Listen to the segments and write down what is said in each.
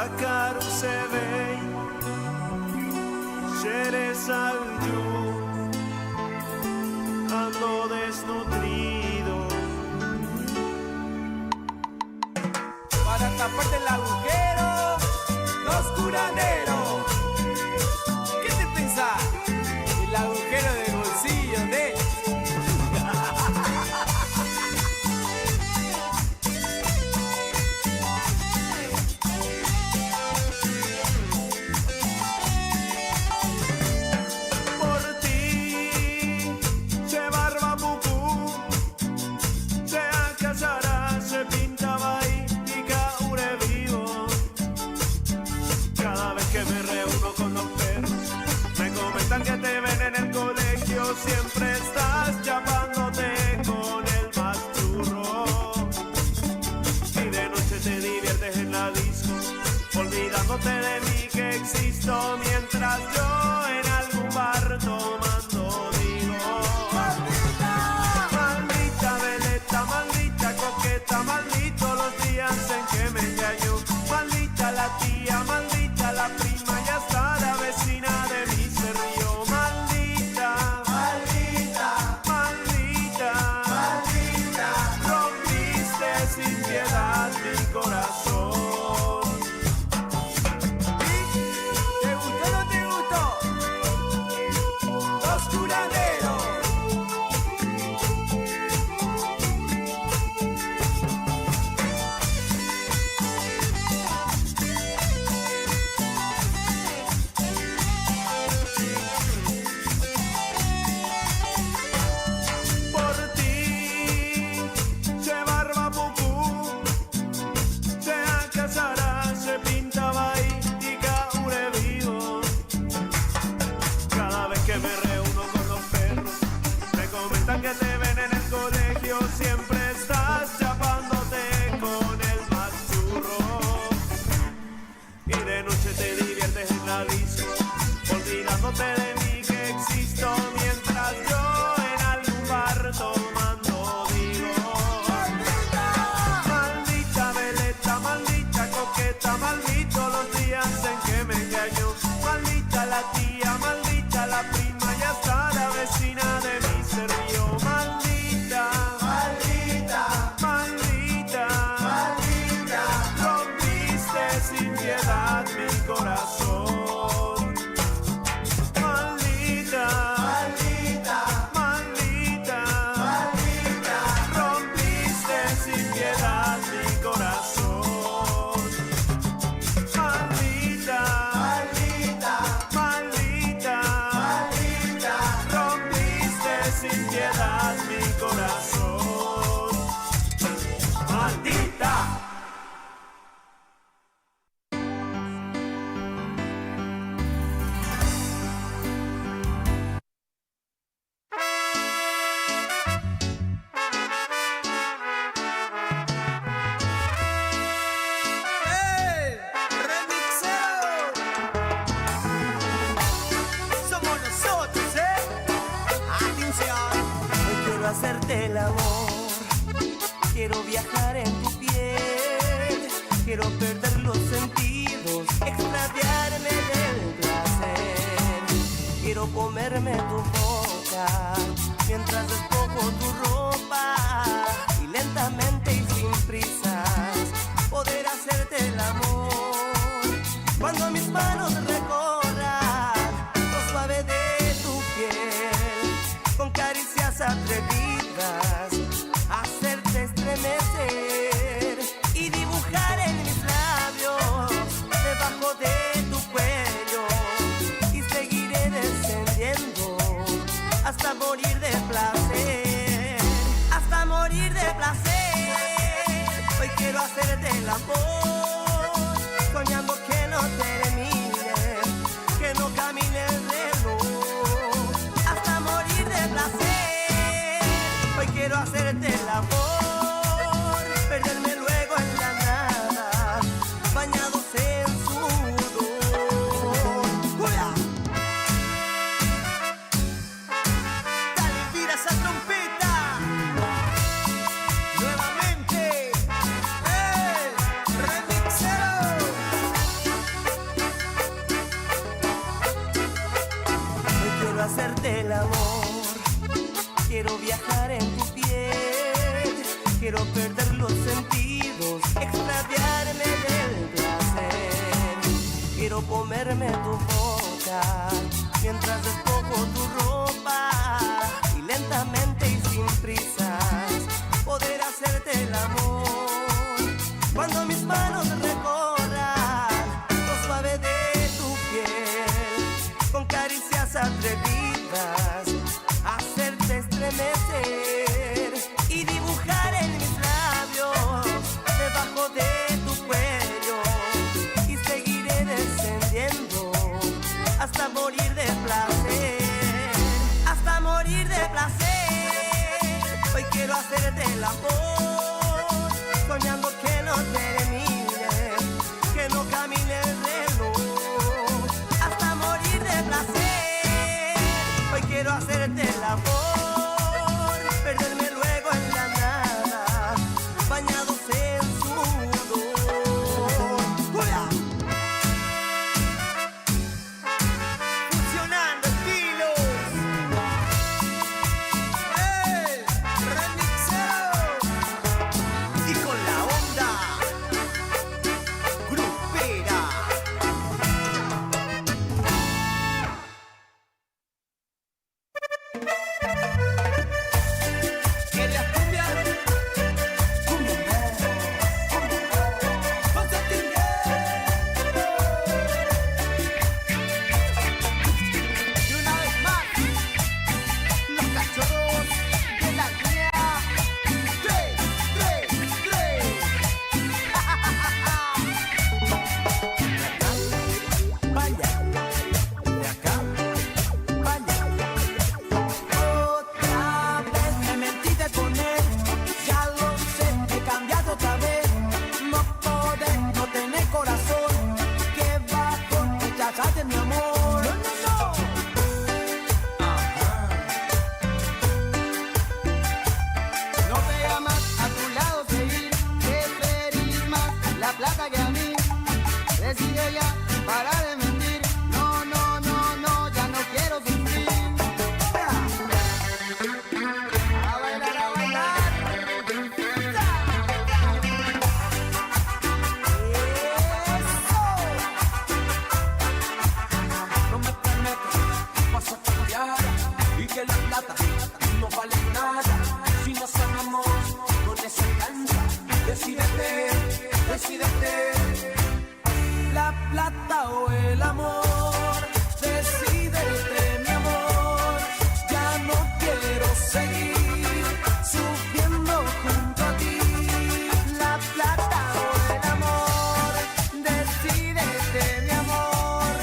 Sacar un CV, Sheres al you, ando desnutrido. Para taparte el agujero, los curaderos. ¿Qué te pensás? El agujero del bolsillo de... Siempre estás chapándote con el más churro y de noche te diviertes en la disco, olvidándote de mí que existo mientras yo en algún bar tomando digo: maldita veleta, maldita coqueta, maldito los días en que me engañó, maldita la tía, maldita la prima y hasta la vecina de mí se rió. Sin piedad mi corazón. ¿Te gustó o no te gustó? Los curaderos. Por ti, se barba se pintaba y caure vivo. Cada vez que me reúno con los perros, me comentan que te ven en el colegio. Siempre estás chapándote con el más churro y de noche te diviertes en la disco, olvidándote de mí que existo mientras yo en algún bar tomando digo: maldita veleta, maldita coqueta, maldito los días en que me engañó, maldita la tía, maldita la prima y hasta la vecina de mí se rió. Maldita, maldita, maldita, maldita, rompiste sin piedad mi corazón. Maldita, maldita, maldita, maldita, rompiste sin piedad mi corazón. Maldita, maldita, maldita, maldita, rompiste sin piedad mi corazón. Maldita. Hacerte el amor, quiero viajar en tu piel, quiero perder los sentidos, extraviarme del placer, quiero comerme tu boca mientras despojo tu ropa y lentamente y sin prisas poder hacerte el amor cuando mis manos recorran lo suave de tu piel con caricias atrevidas, hacerte estremecer y dibujar en mis labios debajo de tu cuello y seguiré descendiendo hasta morir de placer, hasta morir de placer. Hoy quiero hacerte el amor, soñando que no termine, que no camine el reloj, hasta morir de placer. Hoy quiero hacerte el amor, perderme luego en la nada, bañados en sudor. ¡Juega! Dale, tira esa trompeta nuevamente. ¡Remixero! del amor. Quiero viajar en tu piel, quiero perder los sentidos, extraviarme del placer. Quiero comerme tu boca mientras despojo tu ropa y lentamente y sin prisas poder hacerte el amor. Cuando mis manos recorran lo suave de tu piel, con caricias atrevidas, hacerte estremecer y dibujar en mis labios debajo de tu cuello, y seguiré descendiendo hasta morir de placer, hasta morir de placer. Hoy quiero hacerte el amor, soñando que no termine, que no camine el reloj, hasta morir de placer. Hoy quiero hacerte el amor, perderme luego en la nada, bañados en sudor. ¡Hola! Fusionando estilos. ¡Ey! ¡Remixero! Y con la onda grupera. ¿Querías cumbia? Constantin. Y una vez más, los cachorros de la guía. 3, 3, 3. Vaya, de acá, vaya. Otra vez me mentiste con él, ya lo sé, he cambiado otra vez. No podés, no tenés corazón, que va con rechazaste mi amor. No, no, no. No pega más a tu lado seguir, preferís más la plata que a mí. Decide ya, para de mentir. No, no, no, no, ya no quiero sufrir. A bailar, a bailar. Eso. No me prometo, vas a cambiar y que la plata no vale nada. Si nos amamos, no les alcanza. Decídete, decídete. La plata o el amor, decídete mi amor. Ya no quiero seguir sufriendo junto a ti. La plata o el amor, decídete mi amor.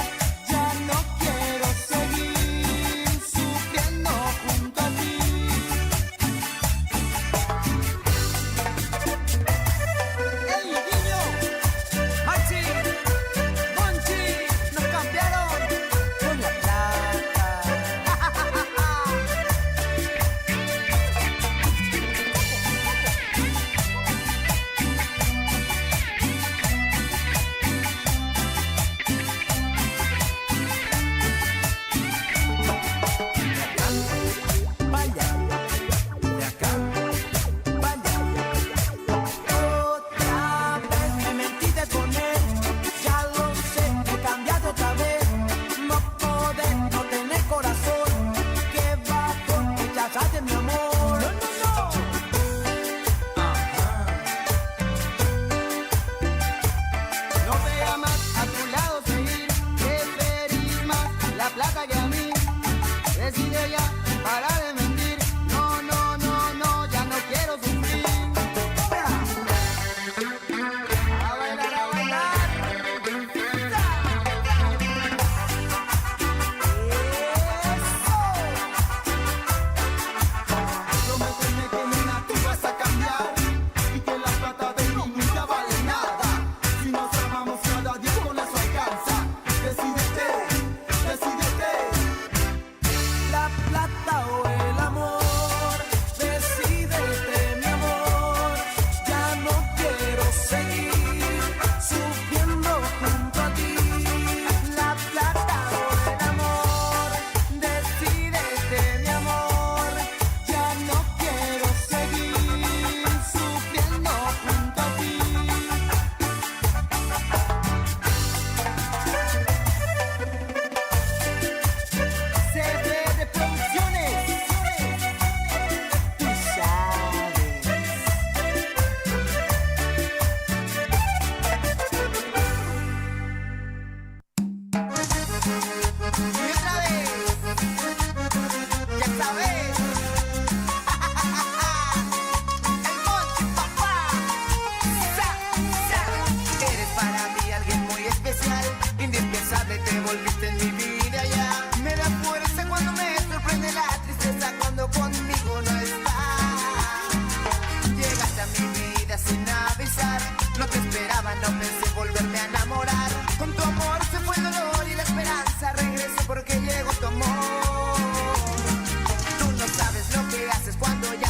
Ya no quiero seguir sufriendo junto a ti. ¡Ey, niño! ¡Maxi! ¡Monchi! ¡Nos cambiaron! Con la plata.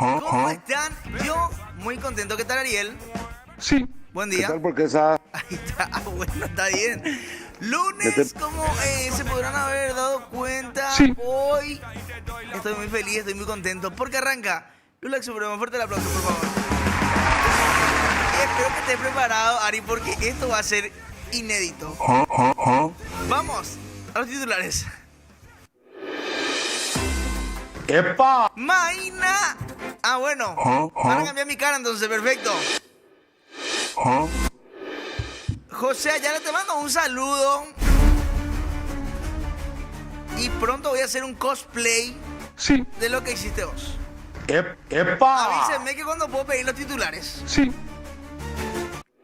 ¿Cómo están? Yo muy contento. ¿Qué tal, Ariel? Sí. Buen día. ¿Qué tal? Porque esa... Ahí está. Bueno, está bien. Lunes, como se podrán haber dado cuenta, Sí. hoy estoy muy feliz, estoy muy contento porque arranca Lula Supremo. Fuerte el aplauso, por favor. Espero que estés preparado, Ari, porque esto va a ser inédito. Vamos a los titulares. ¡Epa! Maina. Ah, bueno. Van a cambiar mi cara entonces, perfecto. José Ayala, te mando un saludo. Y pronto voy a hacer un cosplay Sí. de lo que hiciste vos. ¡Epa! Avísenme que cuando puedo pedir los titulares. Sí.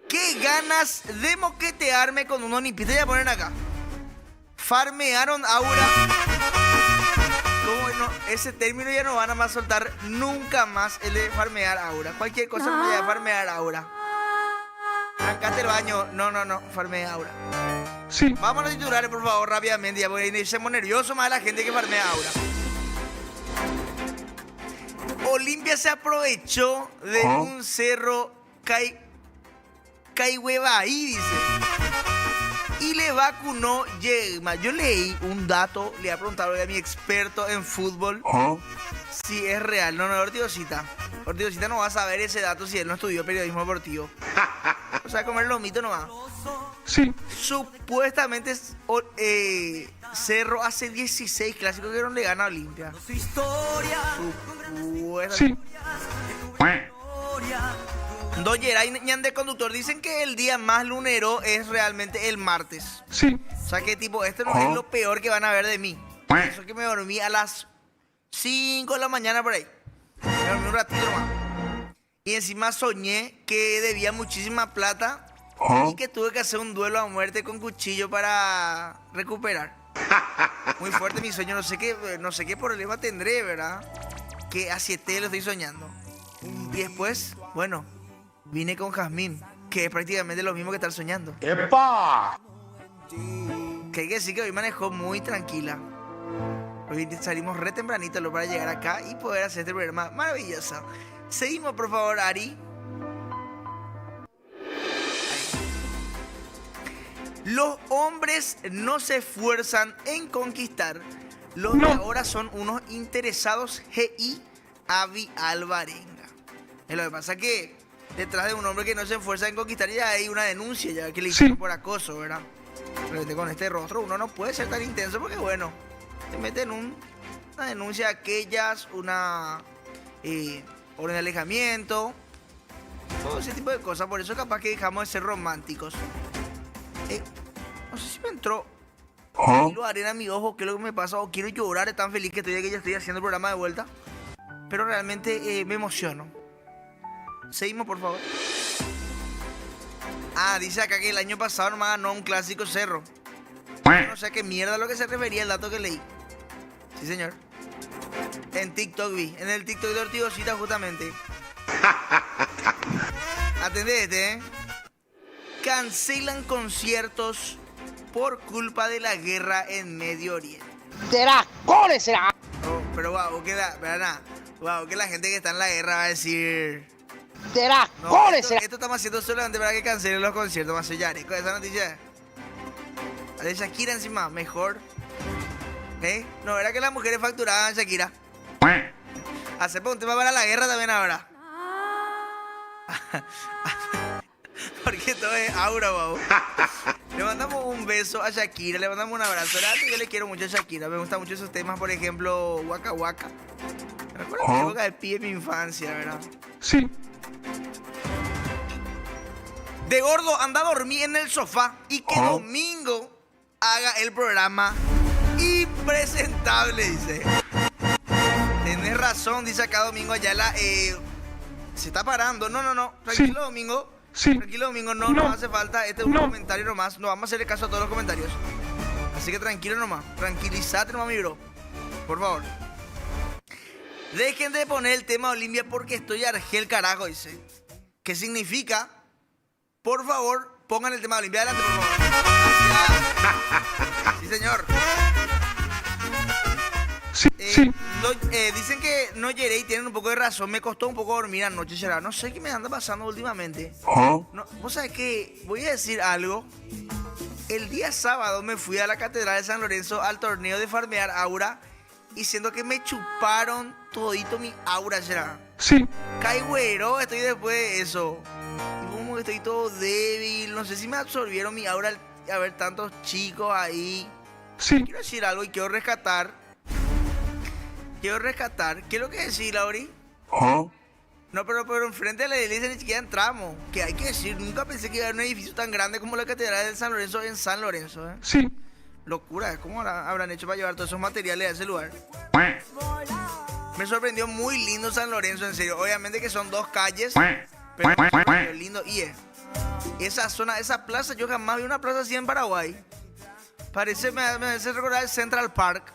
Qué ganas de moquetearme con unos nipitos. Voy a poner acá. Farmearon aura. ¿Cómo no? Ese término ya no van a más soltar nunca más, el de farmear aura. Cualquier cosa me voy a farmear aura. Arrancate el baño. No, farmea aura. Sí. Vamos a los titulares, por favor, rápidamente. Ya porque estamos nerviosos más la gente que farmea aura. Olimpia se aprovechó de un cerro Caihuevaí, dice. Y le vacunó Yegma. Yo leí un dato, le voy a preguntar hoy a mi experto en fútbol si es real. No, Ortigoncita. Ortigoncita no va a saber ese dato si él no estudió periodismo deportivo. O sea, comer lomito nomás. Sí. Supuestamente Cerro hace 16 clásicos que no le gana a Olimpia. Sí. Don Geray Ñande Conductor dicen que el día más lunero es realmente el martes. Sí. O sea que tipo, este no es lo peor que van a ver de mí. Por eso es que me dormí a las 5 de la mañana por ahí. Me dormí un ratito nomás. Y encima soñé que debía muchísima plata y que tuve que hacer un duelo a muerte con cuchillo para recuperar. Muy fuerte mi sueño, no sé qué problema tendré, ¿verdad? Que a 7 lo estoy soñando. Y después, bueno, vine con Jazmín, que es prácticamente lo mismo que estar soñando. ¡Epa! Que hay que decir que hoy manejó muy tranquila. Hoy salimos re tempranito para llegar acá y poder hacer este programa maravilloso. Seguimos, por favor, Ari. Los hombres no se esfuerzan en conquistar. Los de ahora son unos interesados. G.I. Avi Alvarenga. Lo que pasa es que detrás de un hombre que no se esfuerza en conquistar ya hay una denuncia ya que le hicieron por acoso, ¿verdad? Pero con este rostro uno no puede ser tan intenso porque, bueno, te meten una denuncia a aquellas, una orden de alejamiento, todo ese tipo de cosas. Por eso capaz que dejamos de ser románticos. No sé si me entró lo arena a mi ojo, qué es lo que me pasa, o quiero llorar de tan feliz que estoy haciendo el programa de vuelta. Pero realmente me emociono. Seguimos, por favor. Dice acá que el año pasado nomás ganó un clásico Cerro. No sé a qué mierda a lo que se refería el dato que leí. Sí, señor. En TikTok vi. En el TikTok de Ortigoncita, justamente. Atendete, Cancelan conciertos por culpa de la guerra en Medio Oriente. ¡Dracones será! Oh, pero wow, que la gente que está en la guerra va a decir... ¡Dracones será! Esto estamos haciendo solamente para que cancelen los conciertos, más allá con esa noticia. De Shakira encima, mejor. No, era que las mujeres facturaban Shakira. Hacer un tema para la guerra también ahora. Porque todo es aura, wow. Le mandamos un beso a Shakira, le mandamos un abrazo. Yo le quiero mucho a Shakira, me gustan mucho esos temas, por ejemplo, Waka Waka. Me recuerdo la época de pie de mi infancia, ¿verdad? Sí. De gordo, anda a dormir en el sofá y que domingo haga el programa impresentable, dice. Tenés razón, dice acá Domingo Ayala. Se está parando. No. Tranquilo, Domingo. Sí. Tranquilo, Domingo. No hace falta. Este es un comentario nomás. No vamos a hacerle caso a todos los comentarios. Así que tranquilo nomás. Tranquilízate nomás, mi bro. Por favor. Dejen de poner el tema Olimpia porque estoy argel carajo, dice. ¿Qué significa? Por favor, pongan el tema Olimpia. Adelante, por favor. Gracias. Sí, señor. Sí, sí. Dicen que no lloré y tienen un poco de razón. Me costó un poco dormir anoche, será. No sé qué me anda pasando últimamente. No, vos sabés que voy a decir algo. El día sábado me fui a la Catedral de San Lorenzo al torneo de farmear aura y siento que me chuparon todito mi aura, será. Sí, Caigüero, estoy después de eso. Y como que estoy todo débil. No sé si me absorbieron mi aura al haber tantos chicos ahí. sí. Quiero decir algo y quiero rescatar. ¿Qué es lo que decís, Lauri? No, pero enfrente de la iglesia ni siquiera entramos. Que hay que decir, nunca pensé que iba a haber un edificio tan grande como la Catedral de San Lorenzo en San Lorenzo, ¿eh? Sí. Locura, ¿cómo habrán hecho para llevar todos esos materiales a ese lugar? Me sorprendió muy lindo San Lorenzo, en serio. Obviamente que son 2 calles, pero me sorprendió lindo. Y esa zona, esa plaza, yo jamás vi una plaza así en Paraguay. Me hace recordar el Central Park,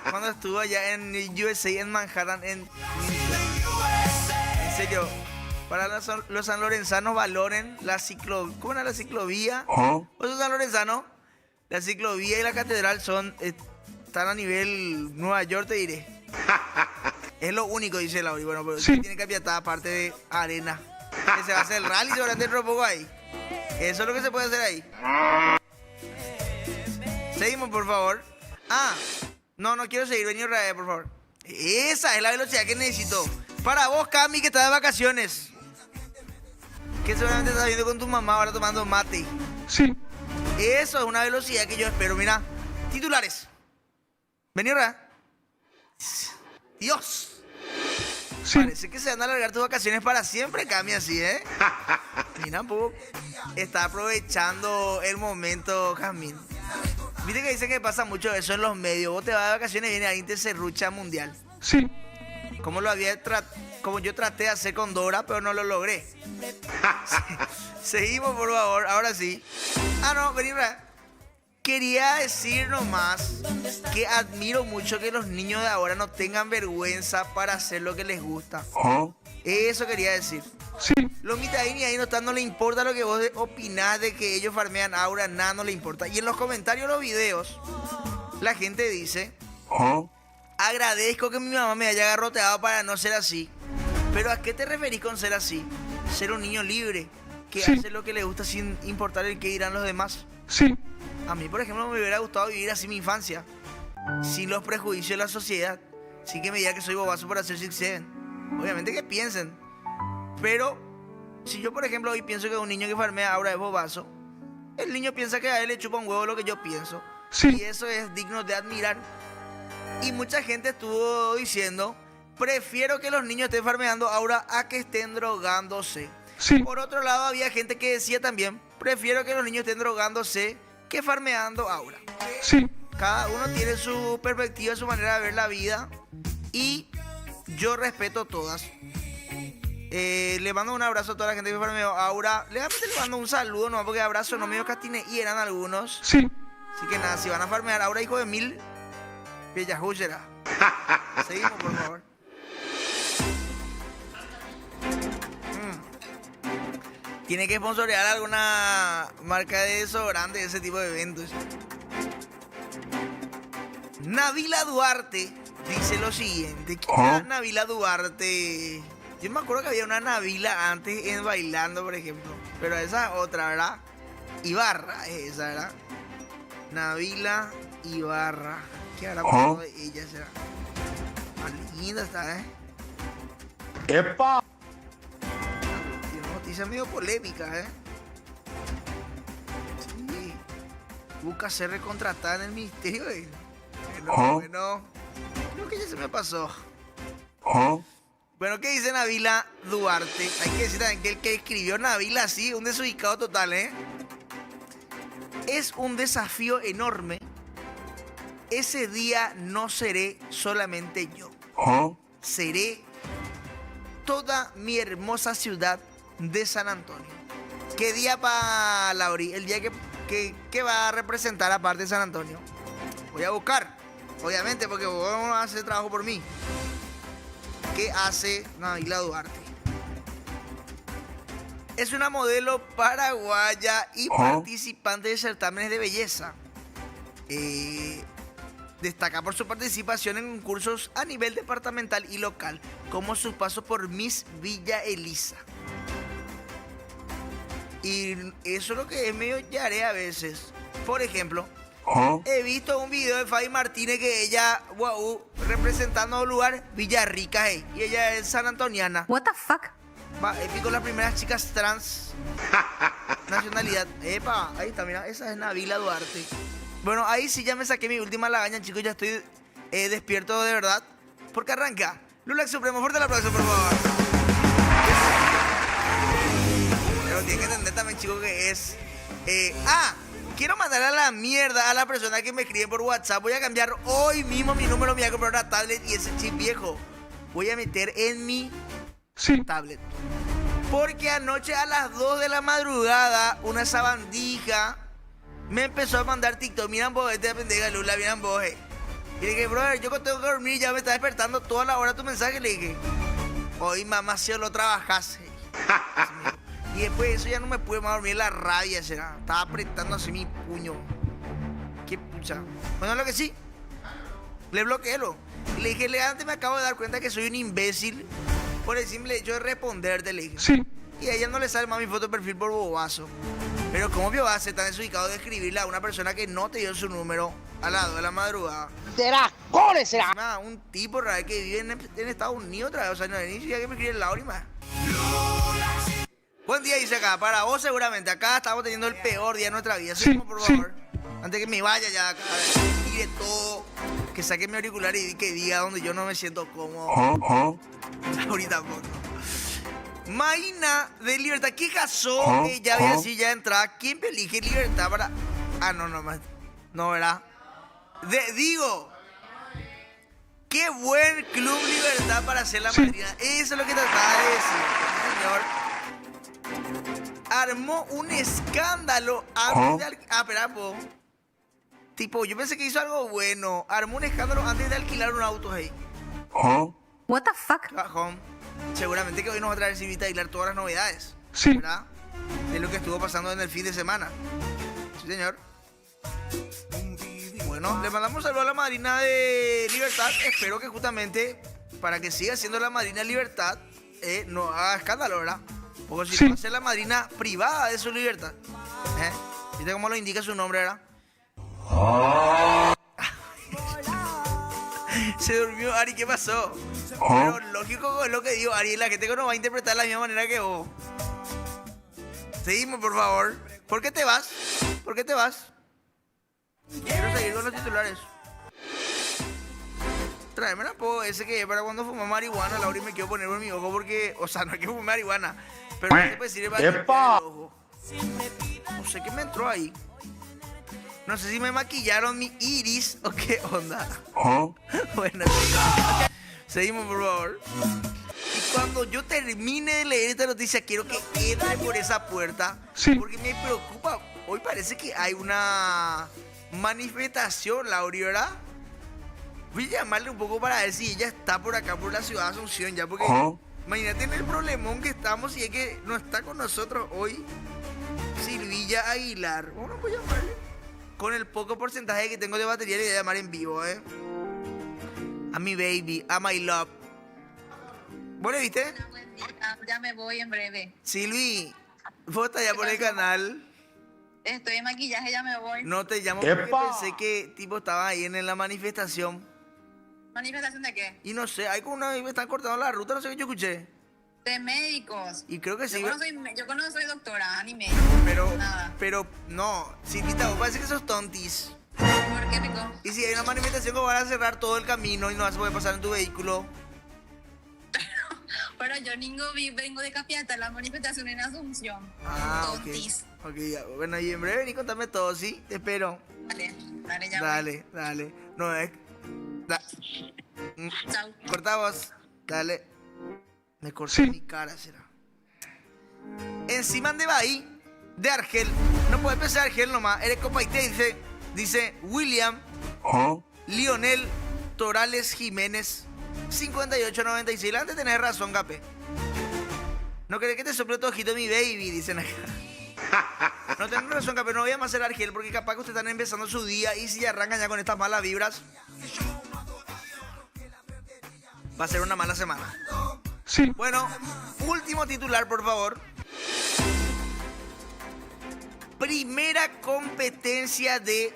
cuando estuve allá en USA, en Manhattan, en serio, para los sanlorenzanos valoren la ciclovía. ¿Cómo era la ciclovía? ¿Vos sos sanlorenzano? La ciclovía y la catedral están a nivel Nueva York, te diré. Es lo único, dice Lauri. Bueno, pero sí. Tiene que apiatar aparte de arena. Que se va a hacer el rally durante dentro de poco ahí. Eso es lo que se puede hacer ahí. Seguimos, por favor. No quiero seguir. Vení otra vez, por favor. Esa es la velocidad que necesito. Para vos, Cami, que estás de vacaciones. Que seguramente estás viendo con tu mamá ahora tomando mate. Sí. Eso es una velocidad que yo espero. Mira, titulares. Vení otra vez. Dios. Sí. Parece que se van a alargar tus vacaciones para siempre, Cami, así, ¿eh? Mira, un poco. Está aprovechando el momento, Jamín. Viste que dicen que pasa mucho eso en los medios. Vos te vas de vacaciones y viene alguien te serrucha mundial. Sí. Como yo traté de hacer con Dora, pero no lo logré. Seguimos, por favor. Ahora sí. No, vení, quería decir nomás que admiro mucho que los niños de ahora no tengan vergüenza para hacer lo que les gusta. Eso quería decir. Sí. Los mitadini ahí no le importa lo que vos opinás de que ellos farmean aura, nada no le importa. Y en los comentarios de los videos, la gente dice: agradezco que mi mamá me haya agarroteado para no ser así. Pero ¿a qué te referís con ser así? Ser un niño libre, que sí. hace lo que le gusta sin importar el que dirán los demás. Sí. A mí, por ejemplo, me hubiera gustado vivir así mi infancia, sin los prejuicios de la sociedad, sin que me diga que soy bobazo por hacer 6-7. Obviamente que piensen. Pero si yo, por ejemplo, hoy pienso que un niño que farmea aura es bobazo, el niño piensa que a él le chupa un huevo lo que yo pienso. Sí. Y eso es digno de admirar. Y mucha gente estuvo diciendo: prefiero que los niños estén farmeando aura a que estén drogándose. Sí. Por otro lado, había gente que decía también: prefiero que los niños estén drogándose que farmeando aura. Sí. Cada uno tiene su perspectiva, su manera de ver la vida, y yo respeto todas. Le mando un abrazo a toda la gente que farmeó aura. Le mando un saludo nomás, porque abrazo no medio castine y eran algunos. Sí. Así que nada, si van a farmear aura, hijo de mil, Pellajúchera. Seguimos, por favor. Tiene que sponsorear alguna marca de desodorante de ese tipo de eventos. Nabila Duarte dice lo siguiente. ¿Quién era Nabila Duarte? Yo me acuerdo que había una Nabila antes en Bailando, por ejemplo. Pero esa otra, ¿verdad? Ibarra es esa, ¿verdad? Nabila Ibarra. ¿Qué habrá pasado de ella, será? Más linda está, ¿eh? ¡Epa! Tiene una noticia medio polémica, ¿eh? Sí. Busca ser recontratada en el ministerio, ¿eh? Bueno. Creo que ya se me pasó. Bueno, ¿qué dice Nabila Duarte? Hay que decir también que el que escribió Nabila, sí, un desubicado total, ¿eh? Es un desafío enorme. Ese día no seré solamente yo. Seré toda mi hermosa ciudad de San Antonio. ¿Qué día para Lauri? El día que va a representar aparte de San Antonio. Voy a buscar, obviamente, porque vos no vas a hacer trabajo por mí. ¿Qué hace Nabila Duarte? Es una modelo paraguaya y participante de certámenes de belleza. Destaca por su participación en concursos a nivel departamental y local, como su paso por Miss Villa Elisa. Y eso es lo que es medio yaré a veces. Por ejemplo, he visto un video de Fabi Martínez que ella, representando un lugar Villarrica, y ella es sanantoniana. What the fuck? Va, épico, las primeras chicas trans. Nacionalidad. Epa, ahí está, mira, esa es Nabila Duarte. Bueno, ahí sí ya me saqué mi última lagaña, chicos, ya estoy despierto de verdad. Porque arranca Lulax Supremo, fuerte el aplauso, por favor. Pero tienen que entender también, chicos, que es... quiero mandar a la mierda a la persona que me escribe por WhatsApp. Voy a cambiar hoy mismo mi número, me voy a comprar una tablet y ese chip viejo voy a meter en mi tablet. Porque anoche a las 2 de la madrugada, una sabandija me empezó a mandar TikTok. Miran vos, esta pendeja Lula, miran vos. Y le dije, brother, yo tengo que dormir, ya me está despertando toda la hora tu mensaje. Le dije, hoy mamá, si lo trabajas. Y después de eso ya no me pude más dormir, la rabia será. Estaba apretando así mi puño. Qué pucha. Bueno, lo que sí, le bloqueélo. Y le dije, elegante, me acabo de dar cuenta que soy un imbécil por el simple hecho de responderte, le dije. Sí. Y a ella no le sale más mi foto de perfil por bobazo. Pero ¿cómo vio va a ser tan desubicado de escribirle a una persona que no te dio su número a las 2 de la madrugada? Será, core será. Encima, un tipo raro que vive en Estados Unidos otra vez. O sea, no es ni siquiera que me escribe Laura más. Buen día, dice acá. Para vos seguramente. Acá estamos teniendo el peor día de nuestra vida. Sí, Seguimos, por favor. Antes que me vaya ya acá. Que tire todo. Que saque mi auricular y que diga donde yo no me siento cómodo. Ahorita poco. Maína de Libertad. ¿Qué casó? Ya había así ya entrada. ¿Quién elige Libertad para...? No, ¿verdad? Digo... Qué buen club Libertad para ser la madrina. Eso es lo que trataba de decir, señor. Armó un escándalo antes de... espera, po. Tipo, yo pensé que hizo algo bueno. Armó un escándalo antes de alquilar un auto ahí. What the fuck? Bajón. Seguramente que hoy nos va a traer Silvita Aguilar todas las novedades. Sí. ¿Verdad? De lo que estuvo pasando en el fin de semana. Sí, señor. Bueno, le mandamos saludos a la madrina de Libertad. Espero que justamente para que siga siendo la madrina Libertad no haga escándalo, ¿verdad? Porque si no va a ser la madrina privada de su libertad. ¿Viste cómo lo indica su nombre, verdad? Se durmió Ari, ¿qué pasó? Pero lógico es lo que digo, Ari, la gente que no va a interpretar de la misma manera que vos. Seguimos, por favor. ¿Por qué te vas? ¿Por qué te vas? Quiero seguir con los titulares. Tráeme la po ese que es para cuando fuma marihuana. Laura, y me quiero poner en mi ojo porque... O sea, no es que fume marihuana, pero no se puede decir para el ojo. No sé qué me entró ahí. No sé si me maquillaron mi iris o qué onda. Bueno, seguimos, por favor. Y cuando yo termine de leer esta noticia, quiero que entre por esa puerta. Porque me preocupa. Hoy parece que hay una manifestación, Lauri, ¿verdad? Voy a llamarle un poco para ver si ella está por acá, por la ciudad de Asunción, ya, porque imagínate el problemón que estamos y es que no está con nosotros hoy Silvilla Aguilar. Bueno, voy a llamarle. Con el poco porcentaje que tengo de batería le voy a llamar en vivo, a mi baby, a my love. ¿Vos le viste? Ya me voy en breve. Silvi, vos estás ya por el canal. Estoy en maquillaje, ya me voy. No te llamo porque pensé que tipo estaba ahí en la manifestación. ¿Manifestación de qué? Y no sé, hay como una... Me están cortando la ruta, no sé qué yo escuché. De médicos. Y creo que sí. Yo no soy doctora, ni médico. Pero no, Silvita, vos parece que sos tontis. ¿Por qué, Pico? Y si hay una manifestación que van a cerrar todo el camino y no vas a poder pasar en tu vehículo. Pero yo vengo de Capiata, la manifestación en Asunción. Tontis. Ok, ya. Bueno, y en breve vení, contame todo, ¿sí? Te espero. Dale, ya. Dale. No es... Chau. Cortamos. Dale. Me corté mi cara, será. Encima de Bahí, de Argel. No puede pensar Argel nomás. Eres copaite, dice William Lionel Torales Jiménez 5896. Antes tenés razón, Gape. No querés que te sople tu ojito mi baby, dicen acá. No tengo razón, campeón. No voy a más hacer Argel porque capaz que ustedes están empezando su día y si ya arrancan ya con estas malas vibras, va a ser una mala semana. Sí. Bueno, último titular, por favor. Primera competencia de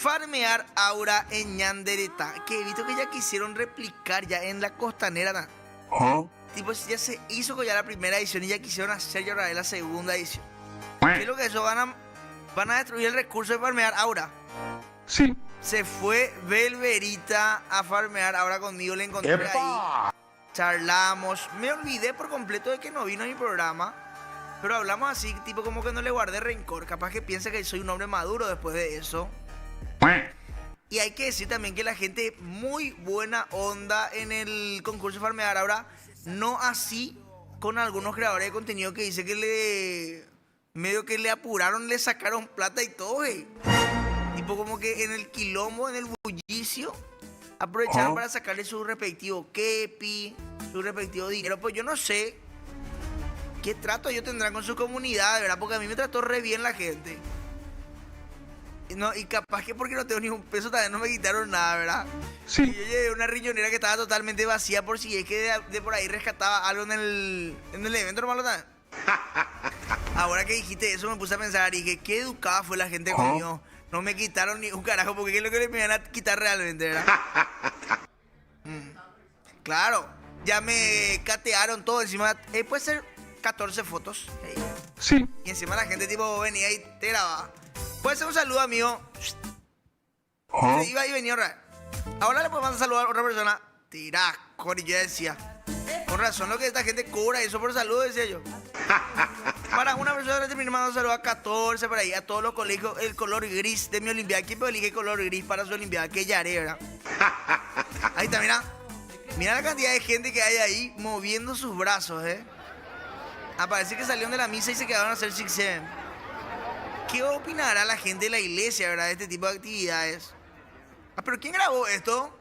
farmear aura en Ñanderetá, que he visto que ya quisieron replicar ya en la costanera. ¿No? Tipo, ya se hizo con ya la primera edición y ya quisieron hacer ya la segunda edición. ¿Qué es lo que eso? Van a destruir el recurso de farmear aura. Sí. Se fue Belverita a farmear aura conmigo, le encontré ahí. Charlamos. Me olvidé por completo de que no vino a mi programa. Pero hablamos así, tipo como que no le guardé rencor. Capaz que piensa que soy un hombre maduro después de eso. Y hay que decir también que la gente muy buena onda en el concurso de farmear ahora. No así con algunos creadores de contenido que dice que medio que le apuraron, le sacaron plata y todo, hey. Tipo como que en el quilombo, en el bullicio, aprovecharon para sacarle su respectivo kepi, su respectivo dinero. Pues yo no sé qué trato ellos tendrán con su comunidad, ¿verdad? Porque a mí me trató re bien la gente. No, y capaz que porque no tengo ni un peso también no me quitaron nada, ¿verdad? Sí. Y yo llevé una riñonera que estaba totalmente vacía por si es que de por ahí rescataba algo en el evento, hermano, también. Ahora que dijiste eso me puse a pensar y dije, qué educada fue la gente conmigo. No me quitaron ni un carajo porque qué es lo que me iban a quitar realmente, ¿verdad? Claro, ya me catearon todo encima. Puede ser 14 fotos. Sí. Y encima la gente tipo venía y te grababa. Puede ser un saludo, amigo. Se iba y venía ahora. Ahora le podemos saludar a otra persona. Tirá, y yo decía. Con razón lo que esta gente cobra eso por saludo, decía yo. Para una persona de mi hermano saluda a 14 por ahí, a todos los colegios, el color gris de mi olimpiada. ¿Quién puede elegir color gris para su olimpiada? Que ya haré, ¿verdad? Ahí está, mira. Mira la cantidad de gente que hay ahí moviendo sus brazos, Parece que salieron de la misa y se quedaron a hacer 6-7. ¿Qué opinará la gente de la iglesia, verdad, de este tipo de actividades? ¿Pero quién grabó esto?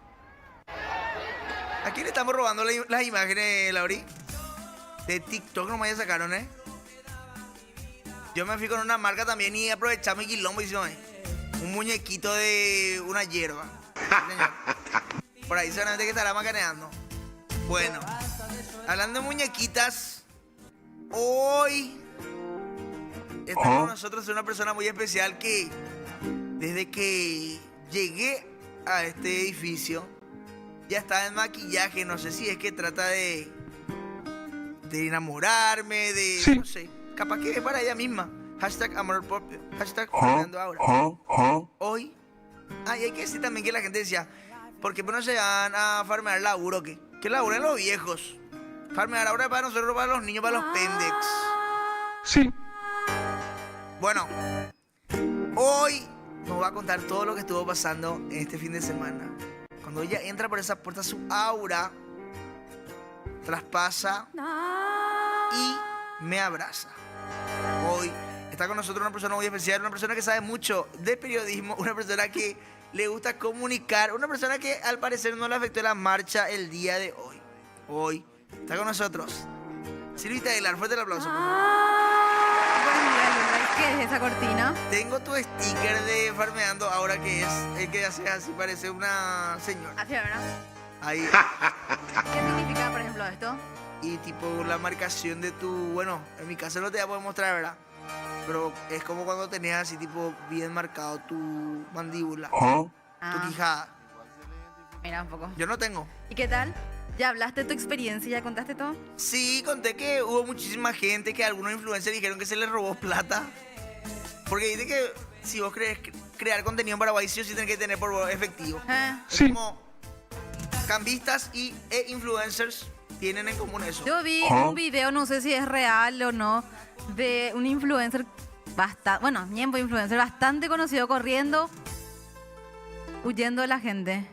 ¿A quién le estamos robando las imágenes, Lauri? De TikTok nomás ya sacaron, Yo me fui con una marca también y aprovechamos el quilombo y hicimos un muñequito de una hierba. Señor. Por ahí seguramente que estará macaneando. Bueno, hablando de muñequitas, hoy está con nosotros una persona muy especial que desde que llegué a este edificio ya estaba en maquillaje. No sé si es que trata de enamorarme, sí. No sé, capaz que es para ella misma. Hashtag amor propio, hashtag farmeando ahora. Hoy, y hay que decir también que la gente decía, ¿por qué no se van a farmear laburo? ¿Qué laburen los viejos? Farmear ahora para nosotros, para los niños, para los pendex. Sí. Bueno, hoy nos va a contar todo lo que estuvo pasando en este fin de semana. Cuando ella entra por esa puerta, su aura traspasa y me abraza. Hoy está con nosotros una persona muy especial, una persona que sabe mucho de periodismo, una persona que le gusta comunicar, una persona que al parecer no le afectó la marcha el día de hoy. Hoy está con nosotros Silvita Aguilar, fuerte el aplauso. ¿Qué es esa cortina? Tengo tu sticker de farmeando ahora que es el que hace así, parece una señora. Así, ¿verdad? Ahí. ¿Qué significa, por ejemplo, esto? Y tipo la marcación de tu... Bueno, en mi caso no te voy a poder mostrar, ¿verdad? Pero es como cuando tenías así tipo bien marcado tu mandíbula, tu quijada. Mira un poco. Yo no tengo. ¿Y qué tal? ¿Ya hablaste de tu experiencia? ¿Ya contaste todo? Sí, conté que hubo muchísima gente, que algunos influencers dijeron que se les robó plata. Porque dice que si vos querés crear contenido en Paraguay, sí o sí tenés que tener por efectivo. Sí. Como cambistas e influencers tienen en común eso. Yo vi un video, no sé si es real o no, de un influencer influencer bastante conocido corriendo, huyendo de la gente.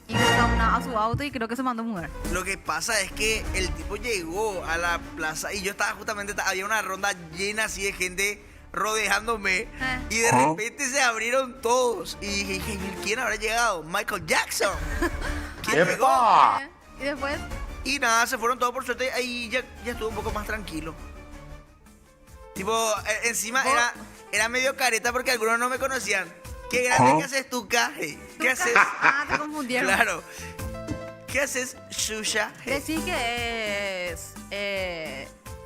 Ingresó a su auto y creo que se mandó a mudar. Lo que pasa es que el tipo llegó a la plaza y yo estaba justamente, había una ronda llena así de gente rodeándome y de repente se abrieron todos y dije, ¿quién habrá llegado? Michael Jackson. ¿Quién llegó? ¿Y después? Y nada, se fueron todos por suerte, ahí ya estuvo un poco más tranquilo. Tipo, encima era medio careta porque algunos no me conocían. Qué grande que haces tú, Caje. ¿Qué haces? Ah, te confundieron. Claro. ¿Qué haces, Shusha? Decís que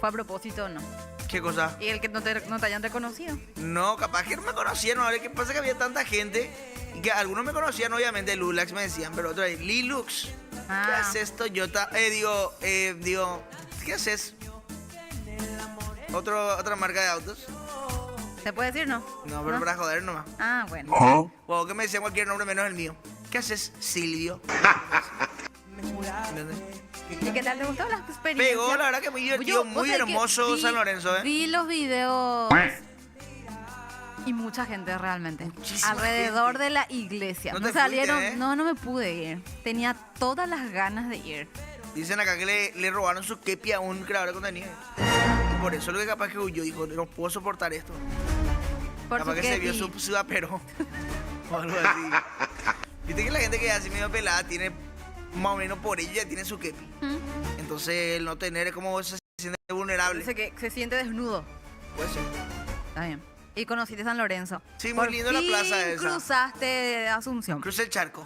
fue a propósito o no. ¿Qué cosa? Y el que no te hayan reconocido. No, capaz que no me conocían. Ahora, ¿qué pasa? Que había tanta gente y que algunos me conocían, obviamente, Lulax me decían, pero otros ahí, Lilux. ¿Qué Ah. haces, Toyota? Digo, ¿qué haces? Otra marca de autos. ¿Se puede decir no? No, pero para joder nomás. Ah, bueno. O que me decían cualquier nombre menos el mío. ¿Qué haces, Silvio? ¿Entendés? ¿Y qué tal te gustó la experiencia? Pegó, la verdad que muy divertido, Vos muy sabés que hermoso San Lorenzo, ¿eh? Vi los videos y mucha gente realmente. Muchísima Alrededor gente. de la iglesia. ¿No Me te salieron, fuiste, eh? no me pude ir. Tenía todas las ganas de ir. Dicen acá que le robaron su kepi a un creador de contenido. Y por eso lo que capaz que huyó, dijo, no puedo soportar esto. Por Capaz su que se vio kepi. su apero. O algo así. Viste que la gente que es así medio pelada tiene, más o menos por ello ya tiene su kepi. Entonces el no tener es como se siente vulnerable. Dice que se siente desnudo. Puede ser. Está bien. Y conociste San Lorenzo. Sí, muy lindo la plaza fin esa. Cruzaste de Asunción. Cruce el charco.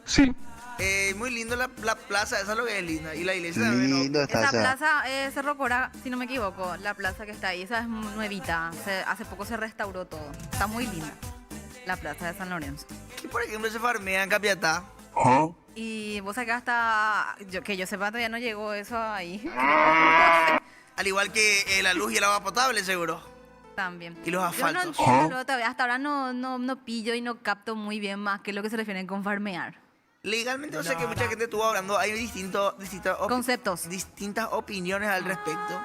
Sí. Muy lindo la plaza, esa es lo que es linda. Y la iglesia también. ¿no? Lindo está Esa allá. plaza es Cerro Corá, si no me equivoco, la plaza que está ahí, esa es nuevita, hace poco se restauró todo, está muy linda, la plaza de San Lorenzo. Que por ejemplo se farmea en Capiatá. Y vos acá hasta, que yo sepa todavía no llegó eso ahí. Al igual que la luz y el agua potable, seguro. También. Y los Yo no asfaltos. entiendo, todavía hasta ahora no pillo y no capto muy bien más qué es lo que se refieren con farmear. Legalmente, o sea que mucha gente estuvo hablando, hay distintas Conceptos. distintas opiniones al respecto.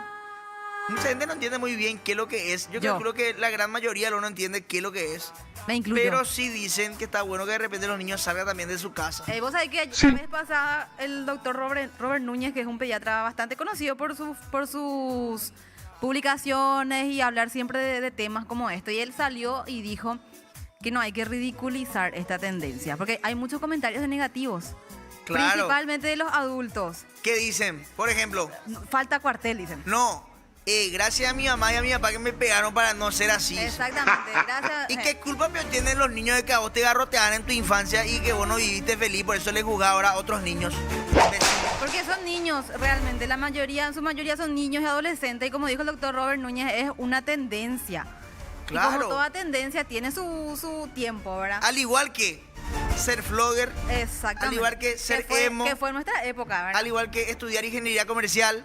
Mucha gente no entiende muy bien qué es lo que es. Yo Yo. creo que la gran mayoría no entiende qué es lo que es. Me incluyo. Pero sí dicen que está bueno que de repente los niños salgan también de su casa. Vos sabés que Sí. la vez pasada el doctor Robert Núñez, que es un pediatra bastante conocido por sus publicaciones y hablar siempre de temas como esto, y él salió y dijo que no hay que ridiculizar esta tendencia, porque hay muchos comentarios negativos, Claro. principalmente de los adultos. ¿Qué dicen? Por ejemplo, Falta cuartel, dicen. no, gracias a mi mamá y a mi papá que me pegaron para no ser así. Exactamente, gracias. ¿Y qué culpa tienen los niños de que a vos te garroteaban en tu infancia y que vos no viviste feliz? Por eso les juzgás ahora a otros niños. Porque son niños, realmente, en su mayoría son niños y adolescentes, y como dijo el doctor Robert Núñez, es una tendencia. Y como Claro. toda tendencia tiene su tiempo, ¿verdad? Al igual que ser vlogger, Exactamente. al igual que ser emo, que fue nuestra época, ¿verdad? al igual que estudiar ingeniería comercial,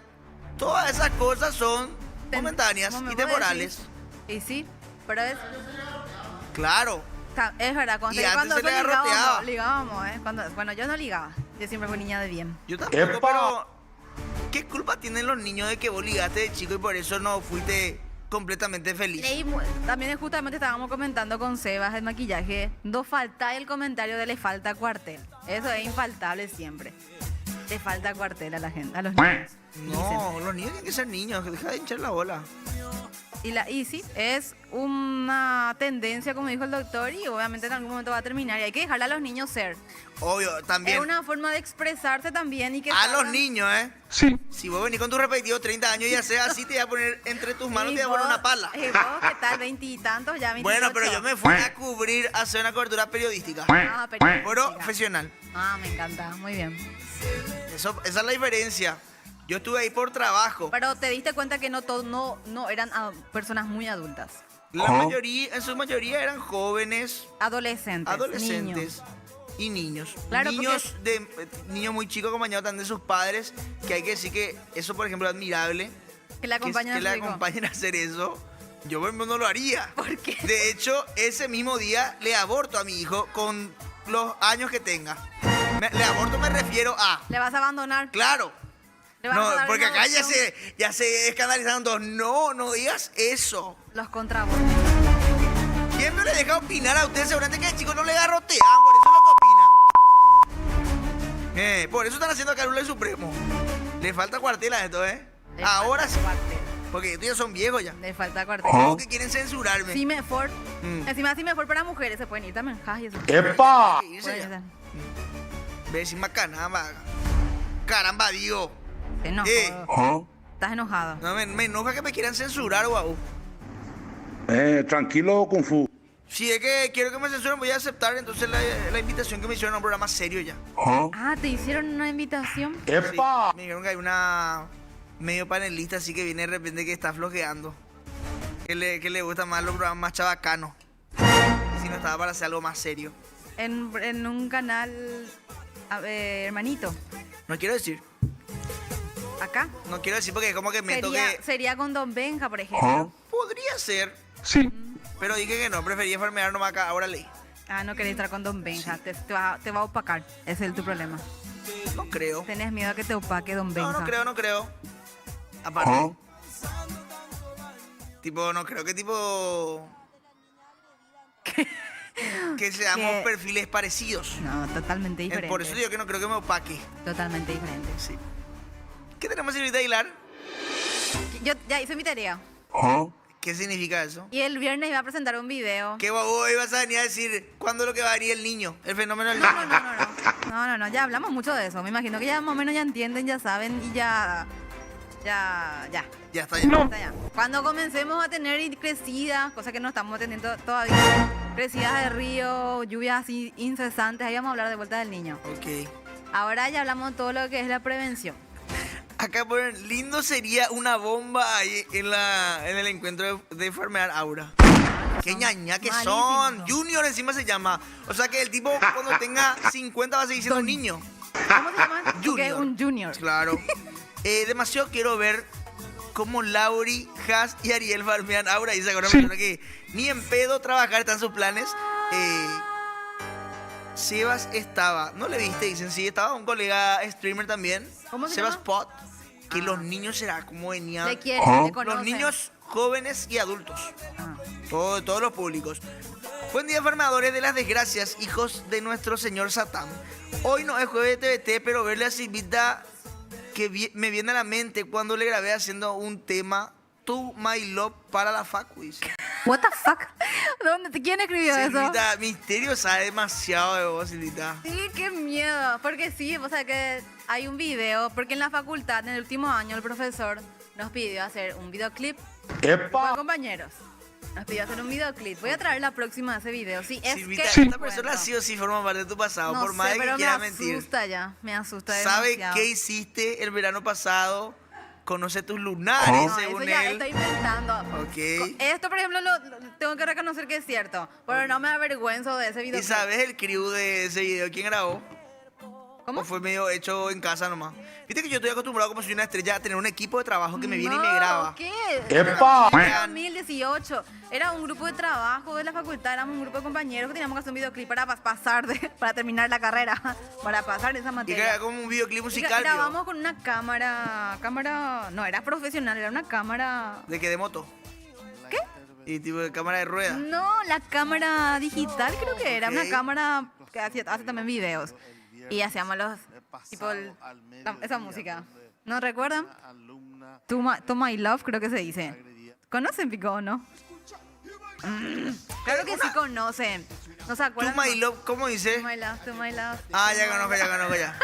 todas esas cosas son momentáneas Como me y vos temporales. decís. Y sí, pero Claro. es verdad, cuando, Y antes cuando se le ligábamos, garroteaba. ligábamos, ¿eh? Bueno, yo no ligaba, yo siempre fui niña de bien. Yo tampoco, pero ¿qué culpa tienen los niños de que vos ligaste de chico y por eso no fuiste completamente feliz? También justamente estábamos comentando con Sebas el maquillaje, no falta el comentario de le falta cuartel. Eso es infaltable siempre. Le falta cuartel a la gente, a los niños. No, los niños tienen que ser niños, deja de hinchar la bola. Y sí, es una tendencia, como dijo el doctor, y obviamente en algún momento va a terminar. Y hay que dejarle a los niños ser. Obvio, también. Es una forma de expresarse también y que A los salgan- niños, ¿eh? Sí. Si vos venís con tus respectivos 30 años y haces así, te voy a poner entre tus manos, Y te voy a poner vos- una pala. ¿Y vos qué tal? ¿Veintitantos ya? 28. Bueno, pero yo me fui a cubrir, a hacer una cobertura periodística. Ah, periodística. Profesional. Ah, me encanta. Muy bien. Esa es la diferencia. Yo estuve ahí por trabajo. Pero te diste cuenta que no eran personas muy adultas. La mayoría, en su mayoría eran jóvenes, Adolescentes. adolescentes niños. y niños. Claro, Niños muy chicos acompañados también de sus padres, que hay que decir que eso, por ejemplo, es admirable. Que le acompañan que le a su hijo. acompañen a hacer eso. Yo por ejemplo no lo haría. ¿Por qué? De hecho, ese mismo día le aborto a mi hijo con los años que tenga. Le aborto me refiero a... ¿Le vas a abandonar? Claro. ¿Le vas No, a dar porque una acá ya adopción? ya se escandalizaron todos. No, no digas eso. Los contrabordes. ¿Quién no le deja opinar a usted? Seguramente que el chico no le garrotean, por eso es lo que opinan. Por eso están haciendo acá el Supremo. Le falta cuartel a esto, ¿eh? Le Ahora falta sí. cuartel. Porque estos ya son viejos ya. Le falta cuartel. Como que quieren censurarme. Cime Ford. Mm. Encima Cime Ford para mujeres se pueden ir también. Ay, eso. ¡Epa! Irse Pueden ya. ir. Ve encima caramba. Caramba, digo. Te enojo. Eh. Estás enojado. No, me enoja que me quieran censurar, guau. Tranquilo, Kung Fu. Si es que quiero que me censuren, voy a aceptar entonces la invitación que me hicieron a un programa serio ya. Ah, ¿te hicieron una invitación? Sí, me dijeron que hay una medio panelista así que viene de repente que está flojeando. Que le gusta más los programas más chabacanos. Y si no estaba para hacer algo más serio. En un canal, a ver, hermanito, No quiero decir. acá. No quiero decir porque como que me toque. Sería con Don Benja, por ejemplo. Podría ser. Sí. Pero dije que no, prefería farmear nomás acá, ahora leí. Ah, no querés estar con Don Benja, te va a opacar. Ese es tu problema. No creo. Tenés miedo a que te opaque Don Benja. No creo. Aparte. Tipo, no creo que tipo. Que seamos ¿Qué? perfiles parecidos. No, totalmente diferente. Por eso digo que no creo que me opaque. Totalmente diferente. Sí. ¿Qué tenemos, señorita Aguilar? Yo ya hice mi tarea. ¿Qué significa eso? Y el viernes iba a presentar un video. ¿Qué vos ibas a venir a decir cuándo es lo que va a venir el niño? El fenómeno del niño. No, ya hablamos mucho de eso. Me imagino que ya más o menos ya entienden, ya saben y ya. Ya está, ya. No. Está ya. Cuando comencemos a tener crecidas, cosa que no estamos teniendo todavía, crecidas de río, lluvias así incesantes, ahí vamos a hablar de vuelta del niño. Ok. Ahora ya hablamos todo lo que es la prevención. Acá ponen, lindo sería una bomba ahí en el encuentro de farmear Aura. Qué ñaña que malísimos son. son. Junior encima se llama. O sea que el tipo cuando tenga 50 va a seguir siendo un niño. ¿Cómo se llama? Porque Junior. es un junior. Claro. Demasiado quiero ver cómo Lauri, Has y Ariel farmean Aura. Y se una Sí. persona que ni en pedo trabajar está en sus planes. Sebas estaba, ¿no le viste? Dicen, sí, estaba un colega streamer también. ¿Cómo se Sebas llama? Pot. Que los niños será como venían. Le quieren, le conocen. Los niños jóvenes y adultos. Ah. Todos los públicos. Buen día, farmadores de las desgracias, hijos de nuestro señor Satán. Hoy no es jueves de TVT, pero verle a Silvita que me viene a la mente cuando le grabé haciendo un tema To My Love para la Facu. Dice. What the fuck? ¿Quién escribió eso? Silvita, Misterio sabe demasiado de vos, Silvita. Sí, qué miedo. Porque sí, o sea que hay un video, porque en la facultad, en el último año, el profesor nos pidió hacer un videoclip con compañeros. Nos pidió hacer un videoclip. Voy a traer la próxima ese video. Sí, es Silvita, que... esta persona sí o sí forma parte de tu pasado, no por más sé, de que pero quiera me mentir. asusta ya. Me asusta ¿Sabe demasiado. qué hiciste el verano pasado? Conoce tus lunares, No, según eso ya él. estoy inventando. Ok. Esto, por ejemplo, lo tengo que reconocer que es cierto. Pero no me avergüenzo de ese ¿Y videoclip. sabes el crew de ese video? ¿Quién grabó? ¿Cómo? ¿O fue medio hecho en casa nomás? Viste que yo estoy acostumbrado como soy una estrella a tener un equipo de trabajo que me viene y me graba. ¿Qué? ¡Epa! Era 2018. Era un grupo de trabajo de la facultad. Éramos un grupo de compañeros que teníamos que hacer un videoclip para para terminar la carrera. Para pasar esa Y que materia. era como un videoclip Y musical, ¿vio? grabamos con una cámara. No, era profesional, era una cámara. ¿De qué? ¿De moto? ¿Qué? Y tipo de cámara de rueda. No, la cámara digital creo que era. Ok. Una cámara que hace también videos. Y hacíamos los. Tipo esa música. ¿No recuerdan? To My Love, creo que se dice. ¿Conocen, Pico, o no? Claro que sí conocen. ¿No se To acuerdan? My Love, ¿cómo dice? To My Love, To My Love. Ah, ya conozco, ya.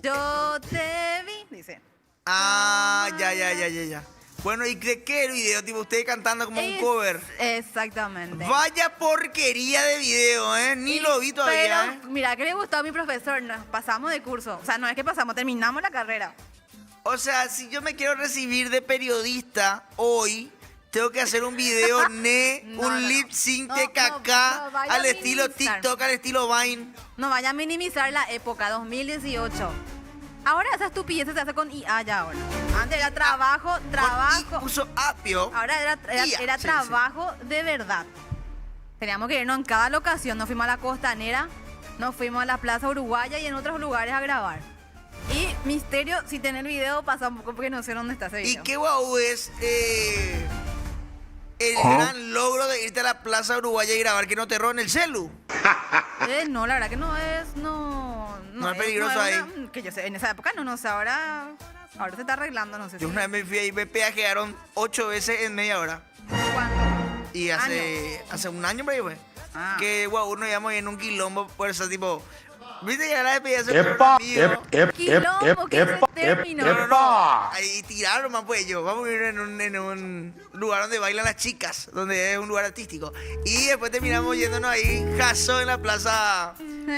Yo te vi, dice. Ah, ya. Bueno, ¿y de qué el video? Tipo, usted cantando como un cover. Exactamente. Vaya porquería de video, ¿eh? Ni lo vi todavía, ¿eh? Pero, mira, que le gustó a mi profesor, nos pasamos de curso. O sea, no es que pasamos, terminamos la carrera. O sea, si yo me quiero recibir de periodista hoy, tengo que hacer un video, un lip sync de Kaká, no vaya al a estilo minimizar. TikTok, al estilo Vine. No vaya a minimizar la época 2018. Ahora esa estupidez se hace con IA ya ahora. Antes era trabajo. Y puso apio. Ahora era Sí, trabajo de verdad. Teníamos que irnos en cada locación. Nos fuimos a la costanera, nos fuimos a la Plaza Uruguaya y en otros lugares a grabar. Y Misterio, si tiene el video, pasa un poco porque no sé dónde está ese ¿Y video. qué guau es el gran logro de irte a la Plaza Uruguaya y grabar que no te roben el celu? No, la verdad que no es, no es peligroso ahí. Que yo sé, en esa época no sé, ahora se está arreglando, no sé Yo si. una vez me fui ahí, me peajearon 8 veces en media hora. ¿Cuándo? Y hace un año por ahí, güey. Ah. Que guau, nos íbamos en un quilombo por eso, tipo, ¿Viste que la despedida se fue un amigo? Quilombo, que se terminó. Ahí tiraron más pues yo. Vamos a ir en un lugar donde bailan las chicas, donde es un lugar artístico. Y después terminamos yéndonos ahí, caso en la plaza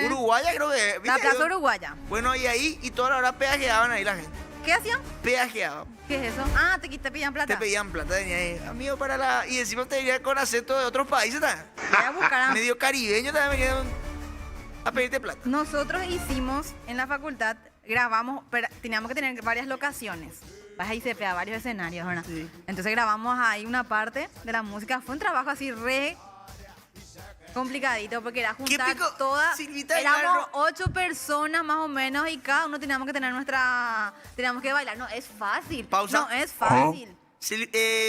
Uruguaya, creo que. ¿Viste? La Plaza Uruguaya. Bueno, y ahí, y toda la hora peajeaban ahí la gente. ¿Qué hacían? Peajeaban. ¿Qué es eso? Ah, te pedían plata. Te pedían plata, venía ahí, amigo, para la. Y encima te venía con acento de otros países también. Voy a buscar a- Medio caribeño también venían a pedirte plata. Nosotros hicimos en la facultad, grabamos, pero teníamos que tener varias locaciones. Vas ahí se a varios escenarios, ¿verdad? Sí. Entonces grabamos ahí una parte de la música. Fue un trabajo así re complicadito porque era juntar pico? todas. Silvita, Éramos claro. 8 personas más o menos y cada uno teníamos que tener teníamos que bailar. No es fácil. Pausa. No es fácil.